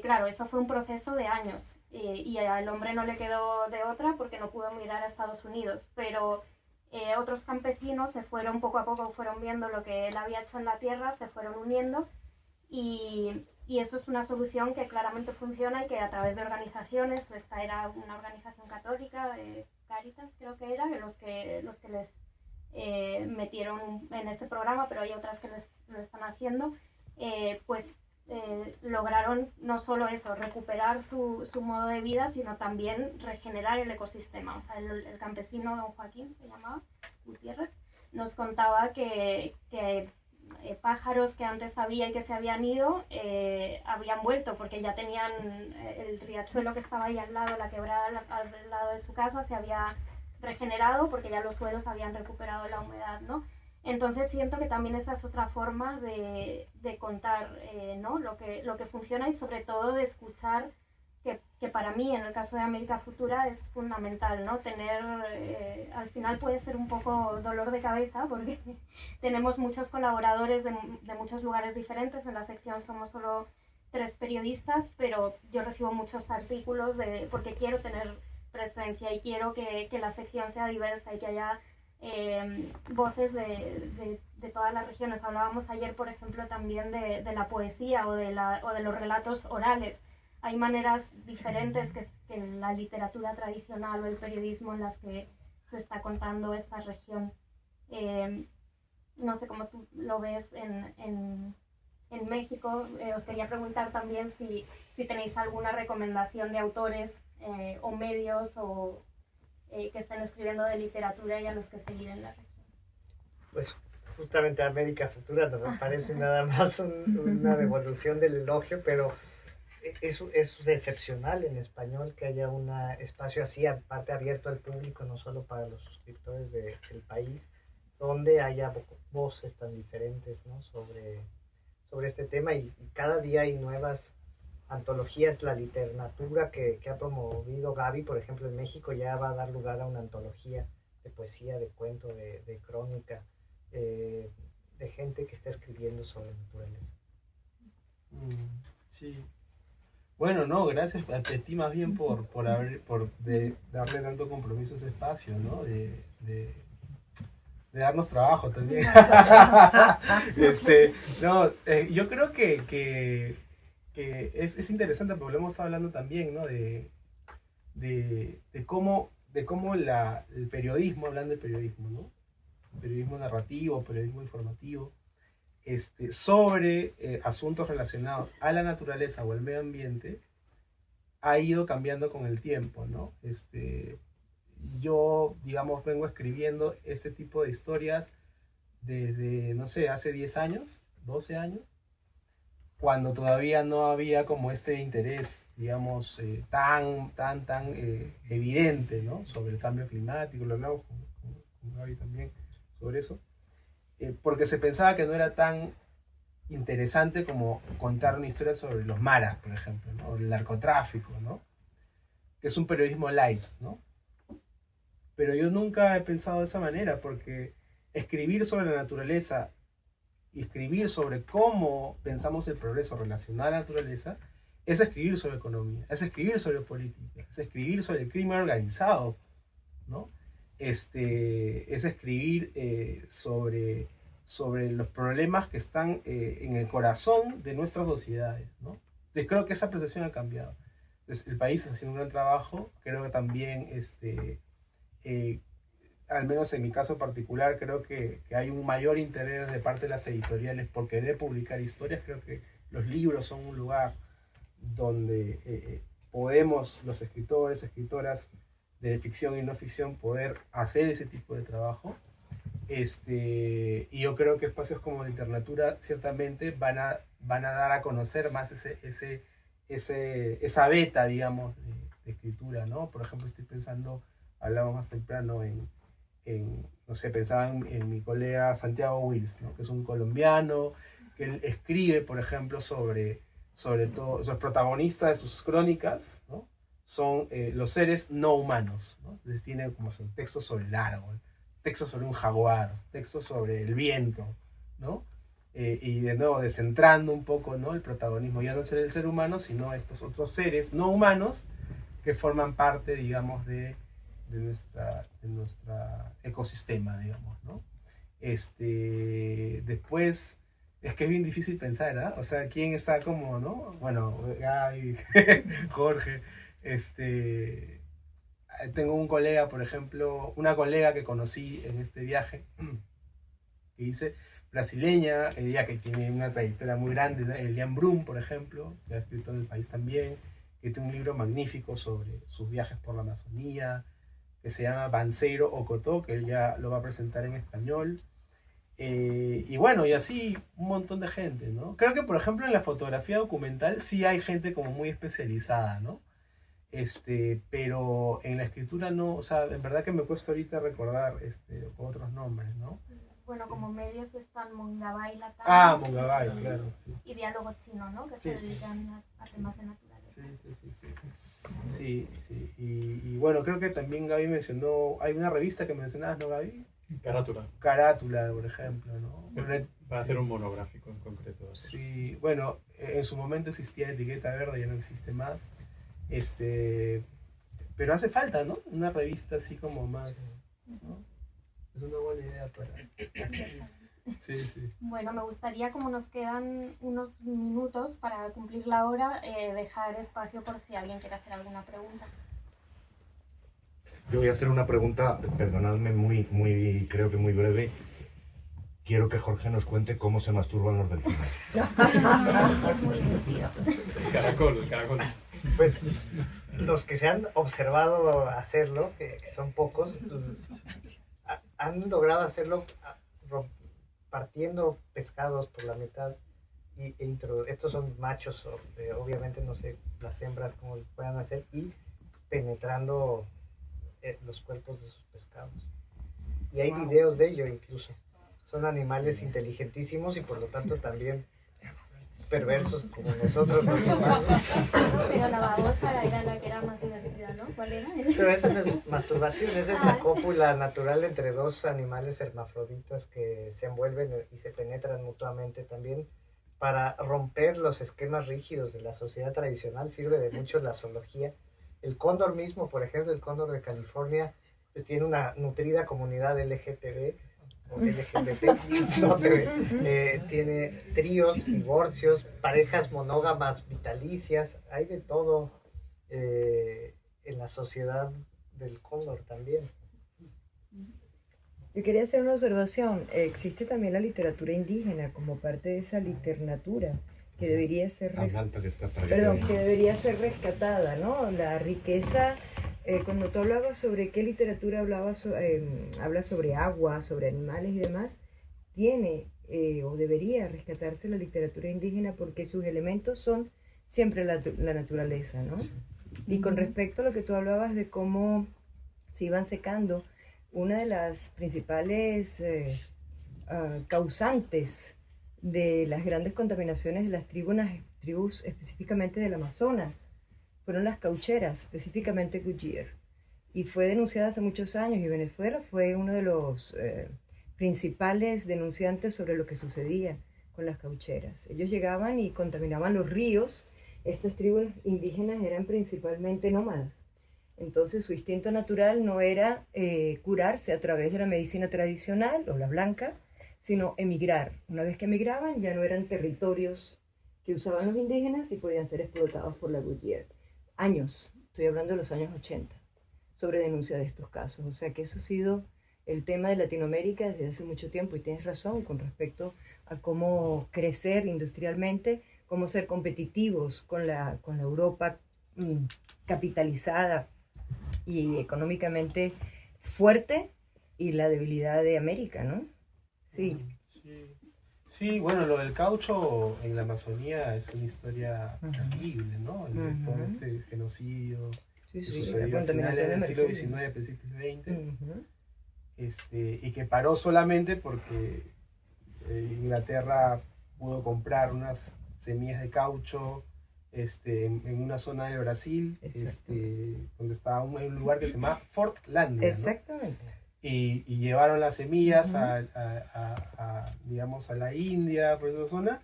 Claro, eso fue un proceso de años y al hombre no le quedó de otra porque no pudo emigrar a Estados Unidos, pero otros campesinos se fueron poco a poco, fueron viendo lo que él había hecho en la tierra, se fueron uniendo y esto es una solución que claramente funciona y que a través de organizaciones, esta era una organización católica, Cáritas creo que era, los que les metieron en este programa, pero hay otras que lo están haciendo, lograron no solo eso, recuperar su modo de vida, sino también regenerar el ecosistema. O sea, el campesino don Joaquín, se llamaba, Gutiérrez, nos contaba que pájaros que antes había y que se habían ido habían vuelto porque ya tenían el riachuelo que estaba ahí al lado, la quebrada al lado de su casa se había regenerado porque ya los suelos habían recuperado la humedad, ¿no? Entonces siento que también esa es otra forma de contar, ¿no? Lo que funciona y sobre todo de escuchar, que para mí en el caso de América Futura es fundamental, ¿no? Tener, al final puede ser un poco dolor de cabeza porque tenemos muchos colaboradores de muchos lugares diferentes, en la sección somos solo 3 periodistas, pero yo recibo muchos artículos porque quiero tener presencia y quiero que la sección sea diversa y que haya voces de todas las regiones. Hablábamos ayer, por ejemplo, también de la poesía o de los relatos orales. Hay maneras diferentes que en la literatura tradicional o el periodismo en las que se está contando esta región. No sé cómo tú lo ves en México. Os quería preguntar también si tenéis alguna recomendación de autores o medios que estén escribiendo de literatura y a los que seguir en la región. Pues justamente América Futura no me parece nada más una devolución del elogio, pero es excepcional en español que haya un espacio así, aparte abierto al público, no solo para los suscriptores del país, donde haya voces tan diferentes, ¿no? sobre este tema, y cada día hay nuevas antologías. La literatura que ha promovido Gaby, por ejemplo, en México ya va a dar lugar a una antología de poesía, de cuento, de crónica, de gente que está escribiendo sobre naturaleza. Sí. Bueno, no, gracias a ti más bien por darle tanto compromiso a ese espacio, ¿no? De darnos trabajo también. Yo creo que es interesante porque lo hemos estado hablando también, ¿no? De cómo el periodismo, hablando de periodismo, ¿no? Periodismo narrativo, periodismo informativo, sobre asuntos relacionados a la naturaleza o al medio ambiente, ha ido cambiando con el tiempo, ¿no? Yo, digamos, vengo escribiendo este tipo de historias desde, no sé, hace 10 años, 12 años, cuando todavía no había como este interés, digamos, tan evidente, ¿no? Sobre el cambio climático. Lo hablamos con Gaby también sobre eso, porque se pensaba que no era tan interesante como contar una historia sobre los maras, por ejemplo, ¿no? O el narcotráfico, ¿no? Que es un periodismo light, ¿no? Pero yo nunca he pensado de esa manera, porque escribir sobre la naturaleza y escribir sobre cómo pensamos el progreso relacionado a la naturaleza es escribir sobre economía, es escribir sobre política, es escribir sobre el crimen organizado, ¿no? Es escribir sobre los problemas que están en el corazón de nuestras sociedades, ¿no? Entonces creo que esa percepción ha cambiado. Entonces, el país está haciendo un gran trabajo. Creo que también, al menos en mi caso particular, creo que hay un mayor interés de parte de las editoriales por querer publicar historias. Creo que los libros son un lugar donde podemos, los escritores, escritoras de ficción y no ficción, poder hacer ese tipo de trabajo. Y yo creo que espacios como la literatura ciertamente van a dar a conocer más esa beta, digamos, de escritura, ¿no? Por ejemplo, estoy pensando, hablábamos más temprano no sé, pensaba en mi colega Santiago Wills, ¿no? Que es un colombiano, que él escribe, por ejemplo, sobre todo, los protagonistas de sus crónicas, ¿no? Son los seres no humanos, ¿no? Entonces tiene como textos sobre el árbol, textos sobre un jaguar, textos sobre el viento, ¿no? Y de nuevo, descentrando un poco, ¿no? El protagonismo ya no es el ser humano, sino estos otros seres no humanos que forman parte, digamos, de nuestra ecosistema, digamos, ¿no? Después, es que es bien difícil pensar, ¿ah? O sea, ¿quién está como, no? Bueno, Gaby, Jorge, tengo un colega, por ejemplo, una colega que conocí en este viaje, que dice, brasileña, ella que tiene una trayectoria muy grande, ¿no? Eliane Brum, por ejemplo, que ha escrito en el país también, que tiene un libro magnífico sobre sus viajes por la Amazonía, que se llama Banseiro Ocotó, que él ya lo va a presentar en español. Y bueno, y así un montón de gente, ¿no? Creo que, por ejemplo, en la fotografía documental sí hay gente como muy especializada, ¿no? Pero en la escritura no, o sea, en verdad que me cuesta ahorita recordar otros nombres, ¿no? bueno, Sí. como medios están Mongabay Latam. Ah, Mongabay, claro, sí. Y Diálogo Chino, ¿no? Que Sí. se dedican a temas de naturaleza. Sí. Y bueno, creo que también Gaby mencionó, hay una revista que mencionabas, ¿no, Gaby? Carátula. Carátula, por ejemplo, ¿no? Para hacer un monográfico en concreto. Sí, bueno, en su momento existía Etiqueta Verde, ya no existe más. Pero hace falta, ¿no? Una revista así como más, ¿no? Es una buena idea para... Sí. Bueno, me gustaría, como nos quedan unos minutos para cumplir la hora, dejar espacio por si alguien quiere hacer alguna pregunta. Yo voy a hacer una pregunta, perdonadme, creo que muy breve. Quiero que Jorge nos cuente cómo se masturban los delfines. Es muy divertido. El caracol. Pues los que se han observado hacerlo, que son pocos, han logrado hacerlo partiendo pescados por la mitad. Estos son machos, obviamente no sé las hembras cómo lo puedan hacer, y penetrando los cuerpos de sus pescados. Y hay videos de ello incluso. Son animales inteligentísimos y por lo tanto también perversos como nosotros los humanos. Pero la babosa era la que era más divertida, ¿no? ¿Cuál era? Pero esa no es masturbación, esa es la cópula natural entre dos animales hermafroditas que se envuelven y se penetran mutuamente también. Para romper los esquemas rígidos de la sociedad tradicional sirve de mucho la zoología. El cóndor mismo, por ejemplo, el cóndor de California, pues tiene una nutrida comunidad LGTB o LGBT, no, tiene tríos, divorcios, parejas monógamas vitalicias, hay de todo en la sociedad del cóndor también. Yo quería hacer una observación. Existe también la literatura indígena como parte de esa literatura que debería ser que debería ser rescatada, ¿no? La riqueza, cuando tú hablabas sobre qué literatura habla sobre agua, sobre animales y demás, tiene o debería rescatarse la literatura indígena porque sus elementos son siempre la naturaleza, ¿no? Y con respecto a lo que tú hablabas de cómo se iban secando, una de las principales causantes de las grandes contaminaciones de las tribus específicamente del Amazonas fueron las caucheras, específicamente Goodyear. Y fue denunciada hace muchos años y Venezuela fue uno de los principales denunciantes sobre lo que sucedía con las caucheras. Ellos llegaban y contaminaban los ríos. Estas tribus indígenas eran principalmente nómadas. Entonces su instinto natural no era curarse a través de la medicina tradicional o la blanca, sino emigrar. Una vez que emigraban ya no eran territorios que usaban los indígenas y podían ser explotados por la Goodyear. Años, estoy hablando de los años 80, sobre denuncia de estos casos. O sea que eso ha sido el tema de Latinoamérica desde hace mucho tiempo y tienes razón con respecto a cómo crecer industrialmente, cómo ser competitivos con la Europa capitalizada y económicamente fuerte y la debilidad de América, ¿no? Sí. Sí, bueno, lo del caucho en la Amazonía es una historia terrible, ¿no? Todo este genocidio que sucedió a finales del siglo XIX, principios del XX, y que paró solamente porque Inglaterra pudo comprar unas semillas de caucho en una zona de Brasil, donde estaba un lugar que se llama Fortlandia, ¿no? Exactamente. Y llevaron las semillas digamos, a la India, por esa zona,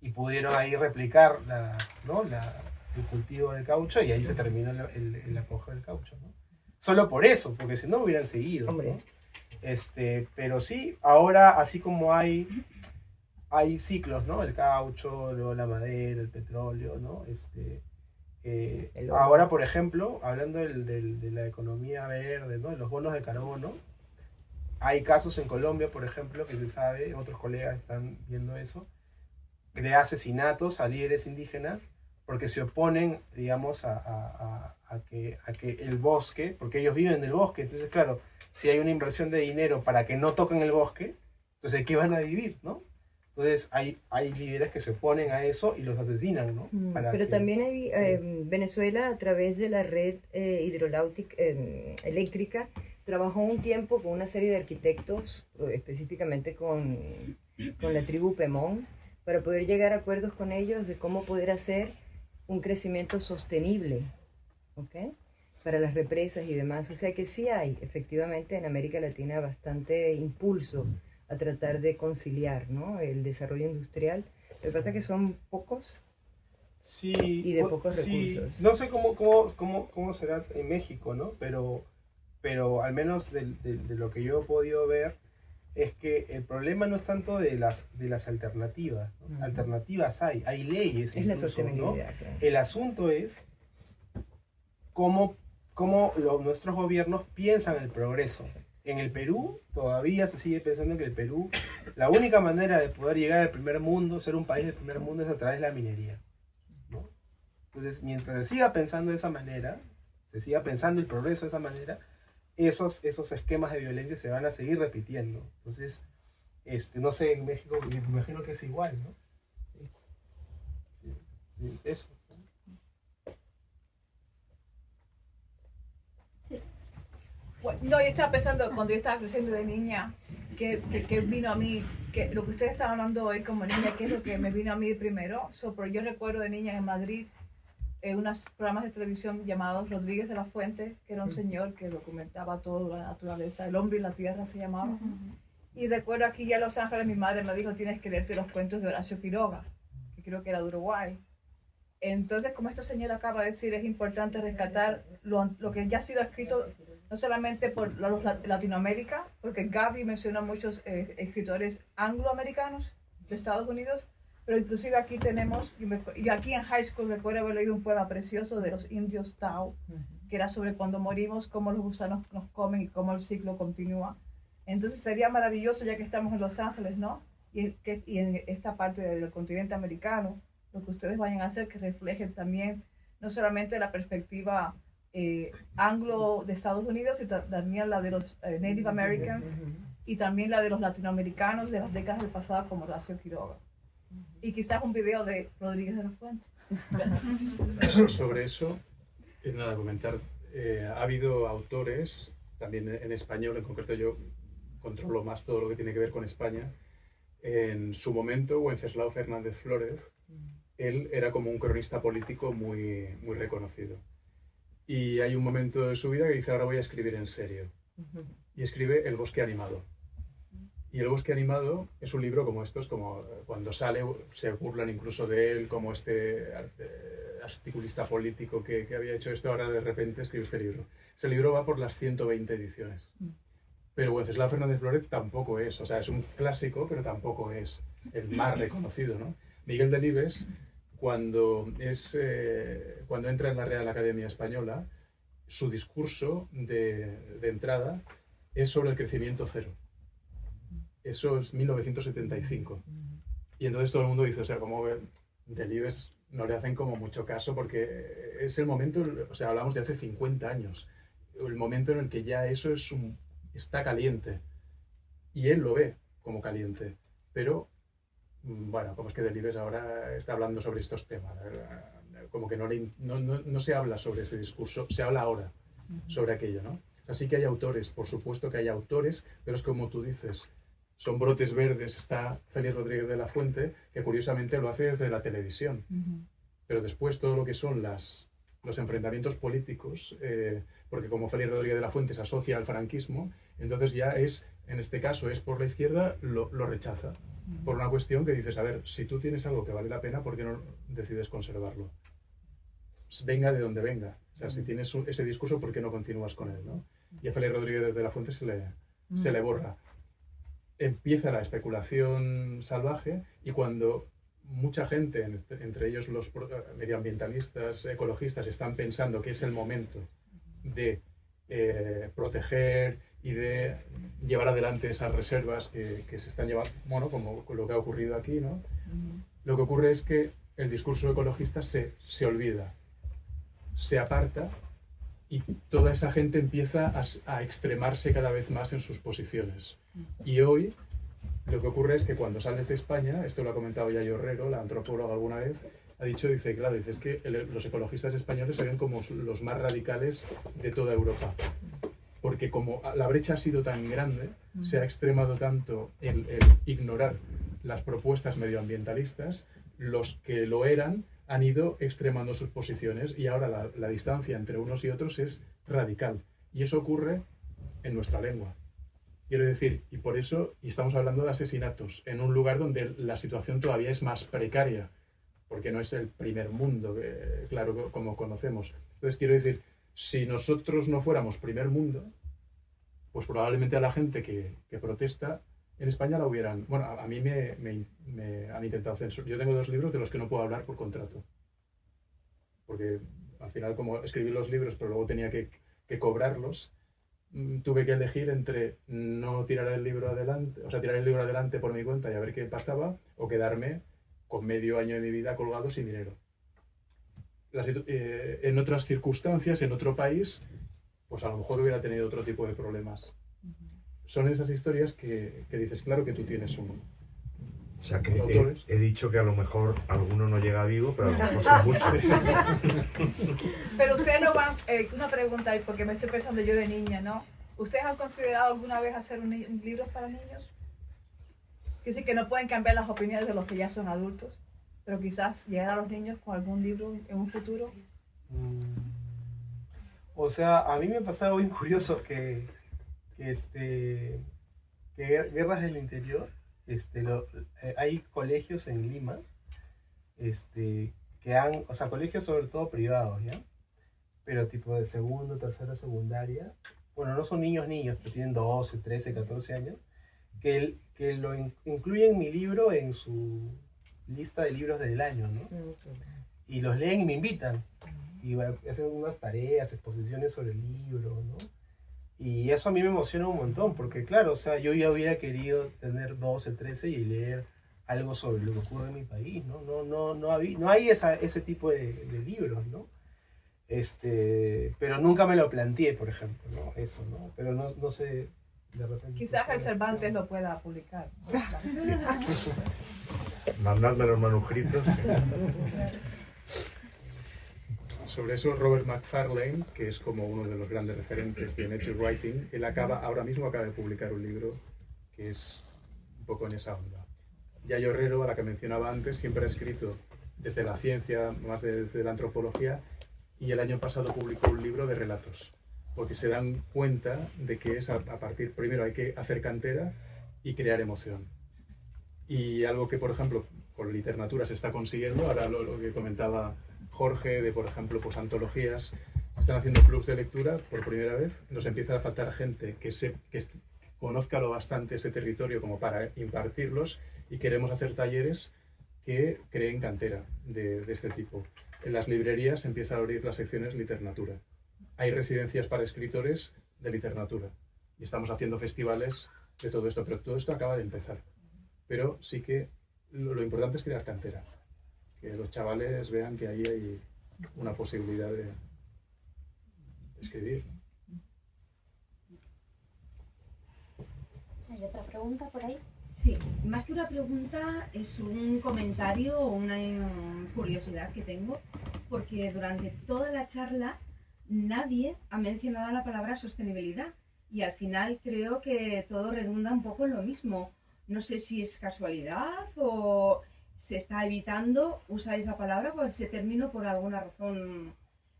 y pudieron ahí replicar el cultivo del caucho, y ahí se terminó el apogeo del caucho, ¿no? Solo por eso, porque si no hubieran seguido, ¿no? Pero sí, ahora, así como hay ciclos, ¿no? El caucho, luego la madera, el petróleo, ¿no? Ahora, por ejemplo, hablando de la economía verde, ¿no? De los bonos de carbono, hay casos en Colombia, por ejemplo, que se sabe, otros colegas están viendo eso, de asesinatos a líderes indígenas porque se oponen, digamos, a que el bosque, porque ellos viven del bosque, entonces, claro, si hay una inversión de dinero para que no toquen el bosque, entonces, ¿de qué van a vivir, no? Entonces hay líderes que se oponen a eso y los asesinan, ¿no? Pero también hay Venezuela, a través de la red eléctrica, trabajó un tiempo con una serie de arquitectos, específicamente con la tribu Pemón, para poder llegar a acuerdos con ellos de cómo poder hacer un crecimiento sostenible, ¿ok? Para las represas y demás. O sea que sí hay, efectivamente, en América Latina bastante impulso a tratar de conciliar, ¿no?, el desarrollo industrial. Lo que pasa es que son pocos Sí, y de pocos sí. recursos. No sé cómo será en México, ¿no? Pero al menos de lo que yo he podido ver, es que el problema no es tanto de las alternativas, ¿no? Ujú. Alternativas hay leyes Es la incluso, ¿no? sostenibilidad, claro. El asunto es cómo nuestros gobiernos piensan el progreso. En el Perú todavía se sigue pensando que el Perú, la única manera de poder llegar al primer mundo, ser un país del primer mundo, es a través de la minería, ¿no? Entonces, mientras se siga pensando de esa manera, se siga pensando el progreso de esa manera, esos esquemas de violencia se van a seguir repitiendo. Entonces, no sé, en México me imagino que es igual, ¿no? Sí, eso. Bueno, no, yo estaba pensando cuando yo estaba creciendo de niña, que vino a mí, que lo que ustedes están hablando hoy como niña, que es lo que me vino a mí primero. Pero yo recuerdo de niña en Madrid, unos programas de televisión llamados Rodríguez de la Fuente, que era un señor que documentaba toda la naturaleza, el hombre y la tierra se llamaba. Y recuerdo aquí ya en Los Ángeles, mi madre me dijo, tienes que leerte los cuentos de Horacio Quiroga, que creo que era de Uruguay. Entonces, como esta señora acaba de decir, es importante rescatar lo que ya ha sido escrito, no solamente por los Latinoamérica, porque Gaby menciona muchos escritores angloamericanos de Estados Unidos, pero inclusive aquí tenemos, y aquí en high school recuerdo haber leído un poema precioso de los indios Tao, que era sobre cuando morimos, cómo los gusanos nos comen y cómo el ciclo continúa. Entonces sería maravilloso, ya que estamos en Los Ángeles, ¿no? Y en esta parte del continente americano, lo que ustedes vayan a hacer, que reflejen también, no solamente la perspectiva anglo de Estados Unidos, sino también la de los Native Americans y también la de los latinoamericanos de las décadas del pasado, como Horacio Quiroga. Y quizás un video de Rodríguez de la Fuente. Sobre eso, nada, comentar. Ha habido autores, también en español, en concreto yo controlo más todo lo que tiene que ver con España. En su momento, Wenceslao Fernández Flórez, él era como un cronista político muy, muy reconocido. Y hay un momento de su vida que dice, ahora voy a escribir en serio. Y escribe El bosque animado. Y El bosque animado es un libro como estos, como cuando sale se burlan incluso de él, como este articulista político que había hecho esto, ahora de repente escribe este libro. Ese libro va por las 120 ediciones. Pero Wenceslao Fernández Flórez tampoco es, o sea, es un clásico, pero tampoco es el más reconocido, ¿no? Miguel Delibes, cuando entra en la Real Academia Española, su discurso de entrada es sobre el crecimiento cero. Eso es 1975. Y entonces todo el mundo dice, o sea, como Delibes no le hacen como mucho caso porque es el momento, o sea, hablamos de hace 50 años, el momento en el que ya eso está caliente. Y él lo ve como caliente. Pero, bueno, como es que Delibes ahora está hablando sobre estos temas, como que no se habla sobre ese discurso, se habla ahora sobre aquello, ¿no? Así que hay autores, por supuesto que hay autores, pero es como tú dices, son brotes verdes. Está Félix Rodríguez de la Fuente, que curiosamente lo hace desde la televisión. Pero después todo lo que son los enfrentamientos políticos, porque como Félix Rodríguez de la Fuente se asocia al franquismo, entonces ya en este caso es por la izquierda, lo rechaza. Por una cuestión que dices, a ver, si tú tienes algo que vale la pena, ¿por qué no decides conservarlo? Venga de donde venga. O sea, si tienes ese discurso, ¿por qué no continúas con él, ¿no? Y a Félix Rodríguez de la Fuente se le borra. Empieza la especulación salvaje y cuando mucha gente, entre ellos los medioambientalistas, ecologistas, están pensando que es el momento de proteger y de llevar adelante esas reservas que se están llevando, bueno, como lo que ha ocurrido aquí, ¿no? Lo que ocurre es que el discurso ecologista se olvida, se aparta y toda esa gente empieza a extremarse cada vez más en sus posiciones. Y hoy lo que ocurre es que cuando sales de España, esto lo ha comentado Yayo Herrero, la antropóloga, alguna vez, dice, claro, es que los ecologistas españoles se ven como los más radicales de toda Europa. porque como la brecha ha sido tan grande, se ha extremado tanto el ignorar las propuestas medioambientalistas, los que lo eran han ido extremando sus posiciones y ahora la distancia entre unos y otros es radical. Y eso ocurre en nuestra lengua. Quiero decir, y por eso, y estamos hablando de asesinatos, en un lugar donde la situación todavía es más precaria, porque no es el primer mundo, claro, como conocemos. Entonces, quiero decir, si nosotros no fuéramos primer mundo, pues probablemente a la gente que protesta en España la hubieran... Bueno, a mí me han intentado censurar. Yo tengo 2 libros de los que no puedo hablar por contrato. Porque al final, como escribí los libros, pero luego tenía que cobrarlos, tuve que elegir entre no tirar el libro adelante, o sea, tirar el libro adelante por mi cuenta y a ver qué pasaba, o quedarme con medio año de mi vida colgado sin dinero. En otras circunstancias, en otro país, pues a lo mejor hubiera tenido otro tipo de problemas. Son esas historias que dices, claro que tú tienes uno. O sea que he dicho que a lo mejor alguno no llega vivo, pero a lo mejor son muchos. Pero ustedes no van, una pregunta ahí, porque me estoy pensando yo de niña, ¿no? ¿Ustedes han considerado alguna vez hacer un libro para niños? Es decir, que no pueden cambiar las opiniones de los que ya son adultos, pero quizás llegar a los niños con algún libro en un futuro. O sea, a mí me ha pasado muy curioso que Guerras del Interior, hay colegios en Lima, que han, o sea, colegios sobre todo privados, ¿ya? Pero tipo de segundo, tercero, secundaria, bueno, no son niños, pero tienen 12, 13, 14 años, que lo incluyen mi libro en su lista de libros del año, ¿no? Y los leen y me invitan, y hacen unas tareas, exposiciones sobre el libro, ¿no? Y eso a mí me emociona un montón, porque claro, o sea, yo ya hubiera querido tener 12, 13 y leer algo sobre lo que ocurre en mi país, ¿no? No hay ese tipo de libros, ¿no? Pero nunca me lo planteé, por ejemplo, ¿no? Eso, ¿no? Pero no sé, de repente... Quizás el Cervantes lo pueda publicar, ¿no? Mandadme los manuscritos. Sobre eso, Robert Macfarlane, que es como uno de los grandes referentes de Nature Writing, él ahora mismo acaba de publicar un libro que es un poco en esa onda. Yayo Herrero, a la que mencionaba antes, siempre ha escrito desde la ciencia, más desde la antropología, y el año pasado publicó un libro de relatos, porque se dan cuenta de que es a partir, primero hay que hacer cantera y crear emoción. Y algo que, por ejemplo, con literatura se está consiguiendo, ahora lo que comentaba Jorge, de por ejemplo, pues antologías, están haciendo clubs de lectura por primera vez, nos empieza a faltar gente que conozca lo bastante ese territorio como para impartirlos, y queremos hacer talleres que creen cantera de este tipo. En las librerías se empieza a abrir las secciones literatura. Hay residencias para escritores de literatura y estamos haciendo festivales de todo esto, pero todo esto acaba de empezar. Pero sí que lo importante es crear cantera, que los chavales vean que ahí hay una posibilidad de escribir. ¿Hay otra pregunta por ahí? Sí, más que una pregunta es un comentario o una curiosidad que tengo, porque durante toda la charla nadie ha mencionado la palabra sostenibilidad y al final creo que todo redunda un poco en lo mismo. No sé si es casualidad o se está evitando usar esa palabra o ese término por alguna razón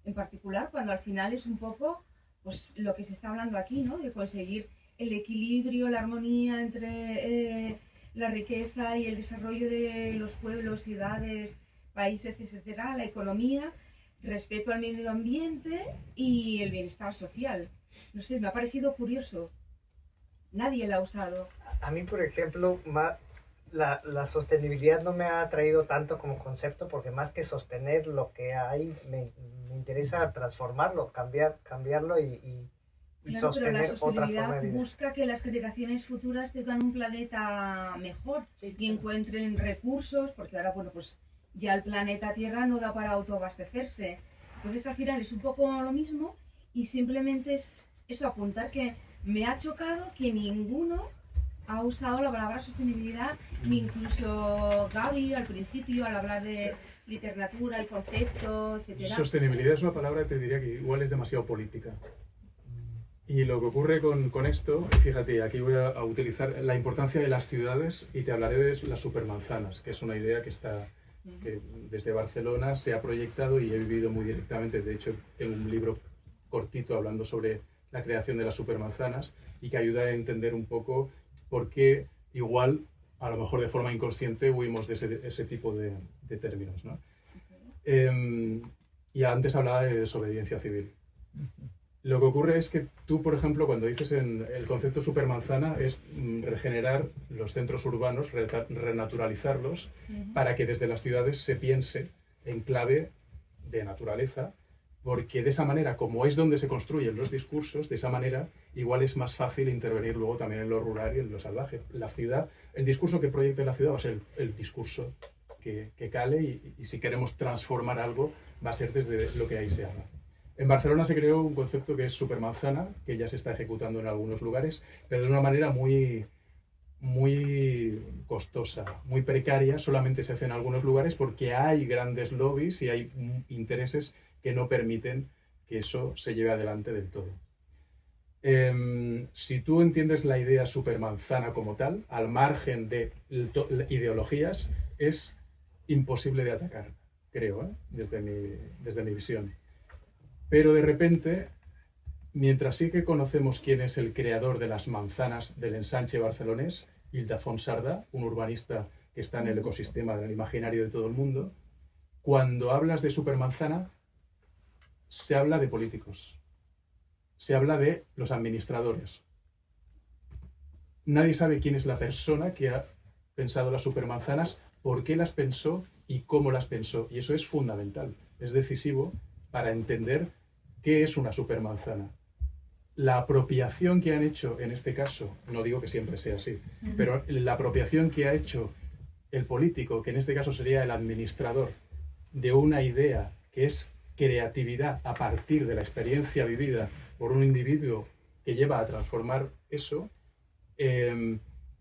en particular, cuando al final es un poco pues, lo que se está hablando aquí, ¿no? De conseguir el equilibrio, la armonía entre la riqueza y el desarrollo de los pueblos, ciudades, países, etcétera, la economía, respeto al medio ambiente y el bienestar social. No sé, me ha parecido curioso. Nadie la ha usado. A mí, por ejemplo, la sostenibilidad no me ha atraído tanto como concepto, porque más que sostener lo que hay, me interesa transformarlo, cambiarlo y claro, sostener pero la otra forma de vida. busca que las generaciones futuras tengan un planeta mejor y encuentren recursos, porque ahora, bueno, pues ya el planeta Tierra no da para autoabastecerse. Entonces, al final es un poco lo mismo y simplemente es eso, apuntar que me ha chocado que ninguno ha usado la palabra sostenibilidad, ni incluso Gaby al principio al hablar de literatura, el concepto, etcétera. Sostenibilidad es una palabra, te diría que igual es demasiado política. Y lo que ocurre con esto, fíjate, aquí voy a utilizar la importancia de las ciudades y te hablaré de las supermanzanas, que es una idea que desde Barcelona se ha proyectado y he vivido muy directamente. De hecho, tengo un libro cortito hablando sobre la creación de las supermanzanas y que ayuda a entender un poco por qué igual, a lo mejor de forma inconsciente, huimos de ese tipo de términos, ¿no? Y antes hablaba de desobediencia civil. Lo que ocurre es que tú, por ejemplo, cuando dices el concepto supermanzana es regenerar los centros urbanos, renaturalizarlos, para que desde las ciudades se piense en clave de naturaleza, porque de esa manera, como es donde se construyen los discursos, de esa manera igual es más fácil intervenir luego también en lo rural y en lo salvaje. La ciudad, el discurso que proyecte la ciudad va a ser el discurso que cale y si queremos transformar algo va a ser desde lo que ahí se haga. En Barcelona se creó un concepto que es supermanzana, que ya se está ejecutando en algunos lugares, pero de una manera muy costosa, muy precaria, solamente se hace en algunos lugares porque hay grandes lobbies y hay intereses que no permiten que eso se lleve adelante del todo. Si tú entiendes la idea supermanzana como tal, al margen de ideologías, es imposible de atacar, creo, desde mi visión. Pero de repente, mientras sí que conocemos quién es el creador de las manzanas del ensanche barcelonés, Ildefons Cerdà, un urbanista que está en el ecosistema del imaginario de todo el mundo, cuando hablas de supermanzana, se habla de políticos, se habla de los administradores. Nadie sabe quién es la persona que ha pensado las supermanzanas, por qué las pensó y cómo las pensó. Y eso es fundamental, es decisivo para entender qué es una supermanzana. La apropiación que han hecho, en este caso, no digo que siempre sea así, pero la apropiación que ha hecho el político, que en este caso sería el administrador, de una idea que es creatividad a partir de la experiencia vivida por un individuo que lleva a transformar eso,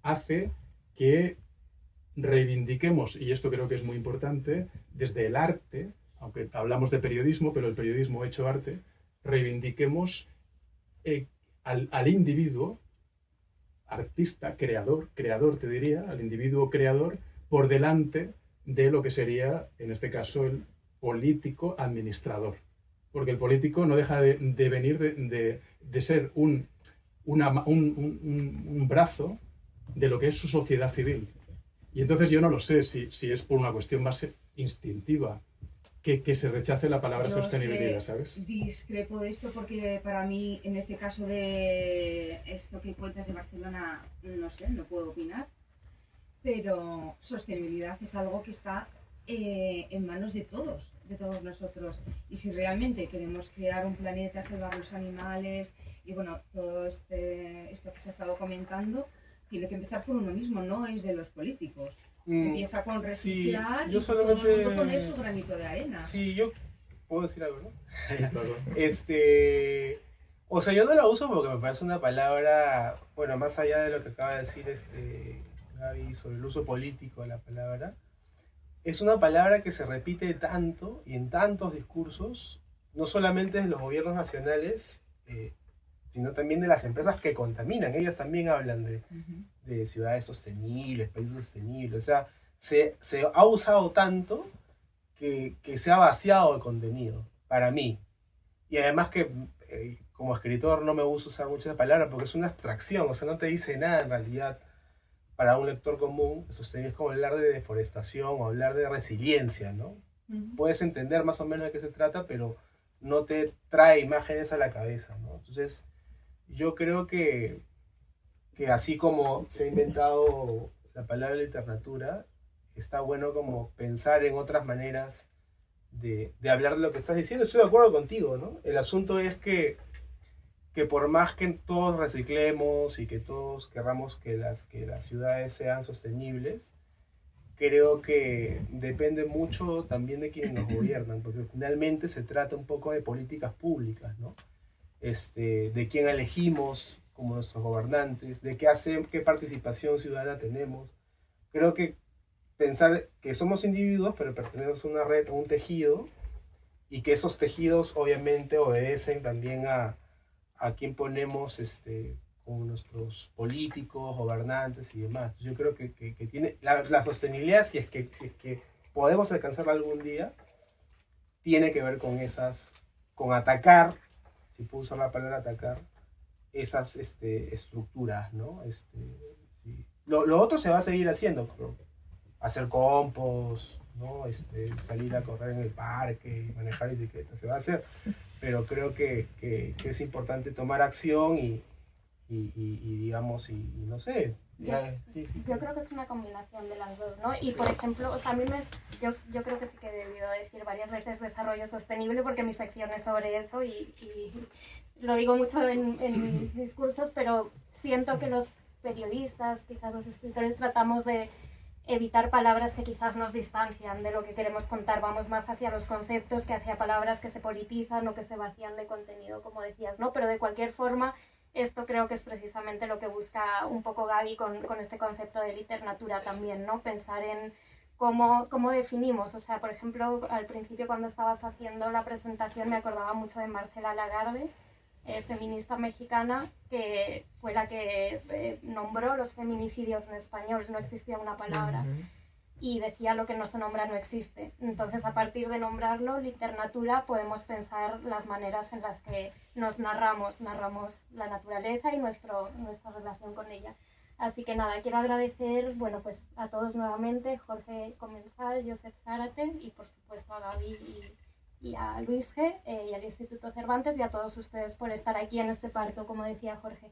hace que reivindiquemos, y esto creo que es muy importante, desde el arte, aunque hablamos de periodismo, pero el periodismo hecho arte, reivindiquemos al individuo, artista, creador te diría, al individuo creador, por delante de lo que sería, en este caso, el político administrador. Porque el político no deja de venir de ser un brazo de lo que es su sociedad civil. Y entonces yo no lo sé si es por una cuestión más instintiva, que se rechace la palabra sostenibilidad, ¿sabes? Discrepo de esto porque para mí, en este caso de esto que cuentas de Barcelona, no sé, no puedo opinar, pero sostenibilidad es algo que está en manos de todos nosotros. Y si realmente queremos crear un planeta, salvar los animales y bueno, todo esto que se ha estado comentando, tiene que empezar por uno mismo, no es de los políticos. Empieza con reciclar y todo el mundo pone su granito de arena. Sí, yo puedo decir algo, ¿no? Claro. O sea, yo no la uso porque me parece una palabra, bueno, más allá de lo que acaba de decir Gaby sobre el uso político de la palabra, es una palabra que se repite tanto y en tantos discursos, no solamente de los gobiernos nacionales, sino también de las empresas que contaminan. Ellas también hablan de ciudades sostenibles, países sostenibles. O sea, se ha usado tanto que se ha vaciado de contenido, para mí. Y además que como escritor no me gusta usar mucho esa palabra porque es una abstracción, o sea, no te dice nada en realidad. Para un lector común, sostenible es como hablar de deforestación o hablar de resiliencia, ¿no? Puedes entender más o menos de qué se trata, pero no te trae imágenes a la cabeza, ¿no? Entonces, yo creo que así como se ha inventado la palabra literatura, está bueno como pensar en otras maneras de hablar de lo que estás diciendo. Estoy de acuerdo contigo, ¿no? El asunto es que por más que todos reciclemos y que todos querramos que las ciudades sean sostenibles, creo que depende mucho también de quienes nos gobiernan, porque finalmente se trata un poco de políticas públicas, ¿no? De quién elegimos como nuestros gobernantes, de qué participación ciudadana tenemos. Creo que pensar que somos individuos, pero pertenecemos a una red, a un tejido, y que esos tejidos obviamente obedecen también a a quién ponemos como nuestros políticos, gobernantes y demás. Yo creo que tiene la sostenibilidad, si es que podemos alcanzarla algún día, tiene que ver con atacar, si puedo usar la palabra atacar, esas estructuras, ¿no? Sí. Lo otro se va a seguir haciendo, pero hacer compost, ¿no? Salir a correr en el parque, manejar bicicleta, se va a hacer, pero creo que es importante tomar acción y digamos, y no sé. Yo creo que es una combinación de las dos, ¿no? Y por ejemplo, o sea, yo creo que sí que he debido decir varias veces desarrollo sostenible porque mi sección es sobre eso y lo digo mucho en mis discursos, pero siento que los periodistas, quizás los escritores, tratamos de evitar palabras que quizás nos distancian de lo que queremos contar. Vamos más hacia los conceptos que hacia palabras que se politizan o que se vacían de contenido, como decías, ¿no? Pero de cualquier forma, esto creo que es precisamente lo que busca un poco Gaby con este concepto de literatura también, ¿no? Pensar en cómo definimos. O sea, por ejemplo, al principio cuando estabas haciendo la presentación me acordaba mucho de Marcela Lagarde, feminista mexicana, que fue la que nombró los feminicidios en español. No existía una palabra. Y decía lo que no se nombra no existe. Entonces, a partir de nombrarlo, literatura, podemos pensar las maneras en las que nos narramos la naturaleza y nuestra relación con ella. Así que nada, quiero agradecer, bueno, pues a todos nuevamente, Jorge Comensal, Josep Zárate y por supuesto a Gaby y a Luis G. Y al Instituto Cervantes y a todos ustedes por estar aquí en este parto, como decía Jorge.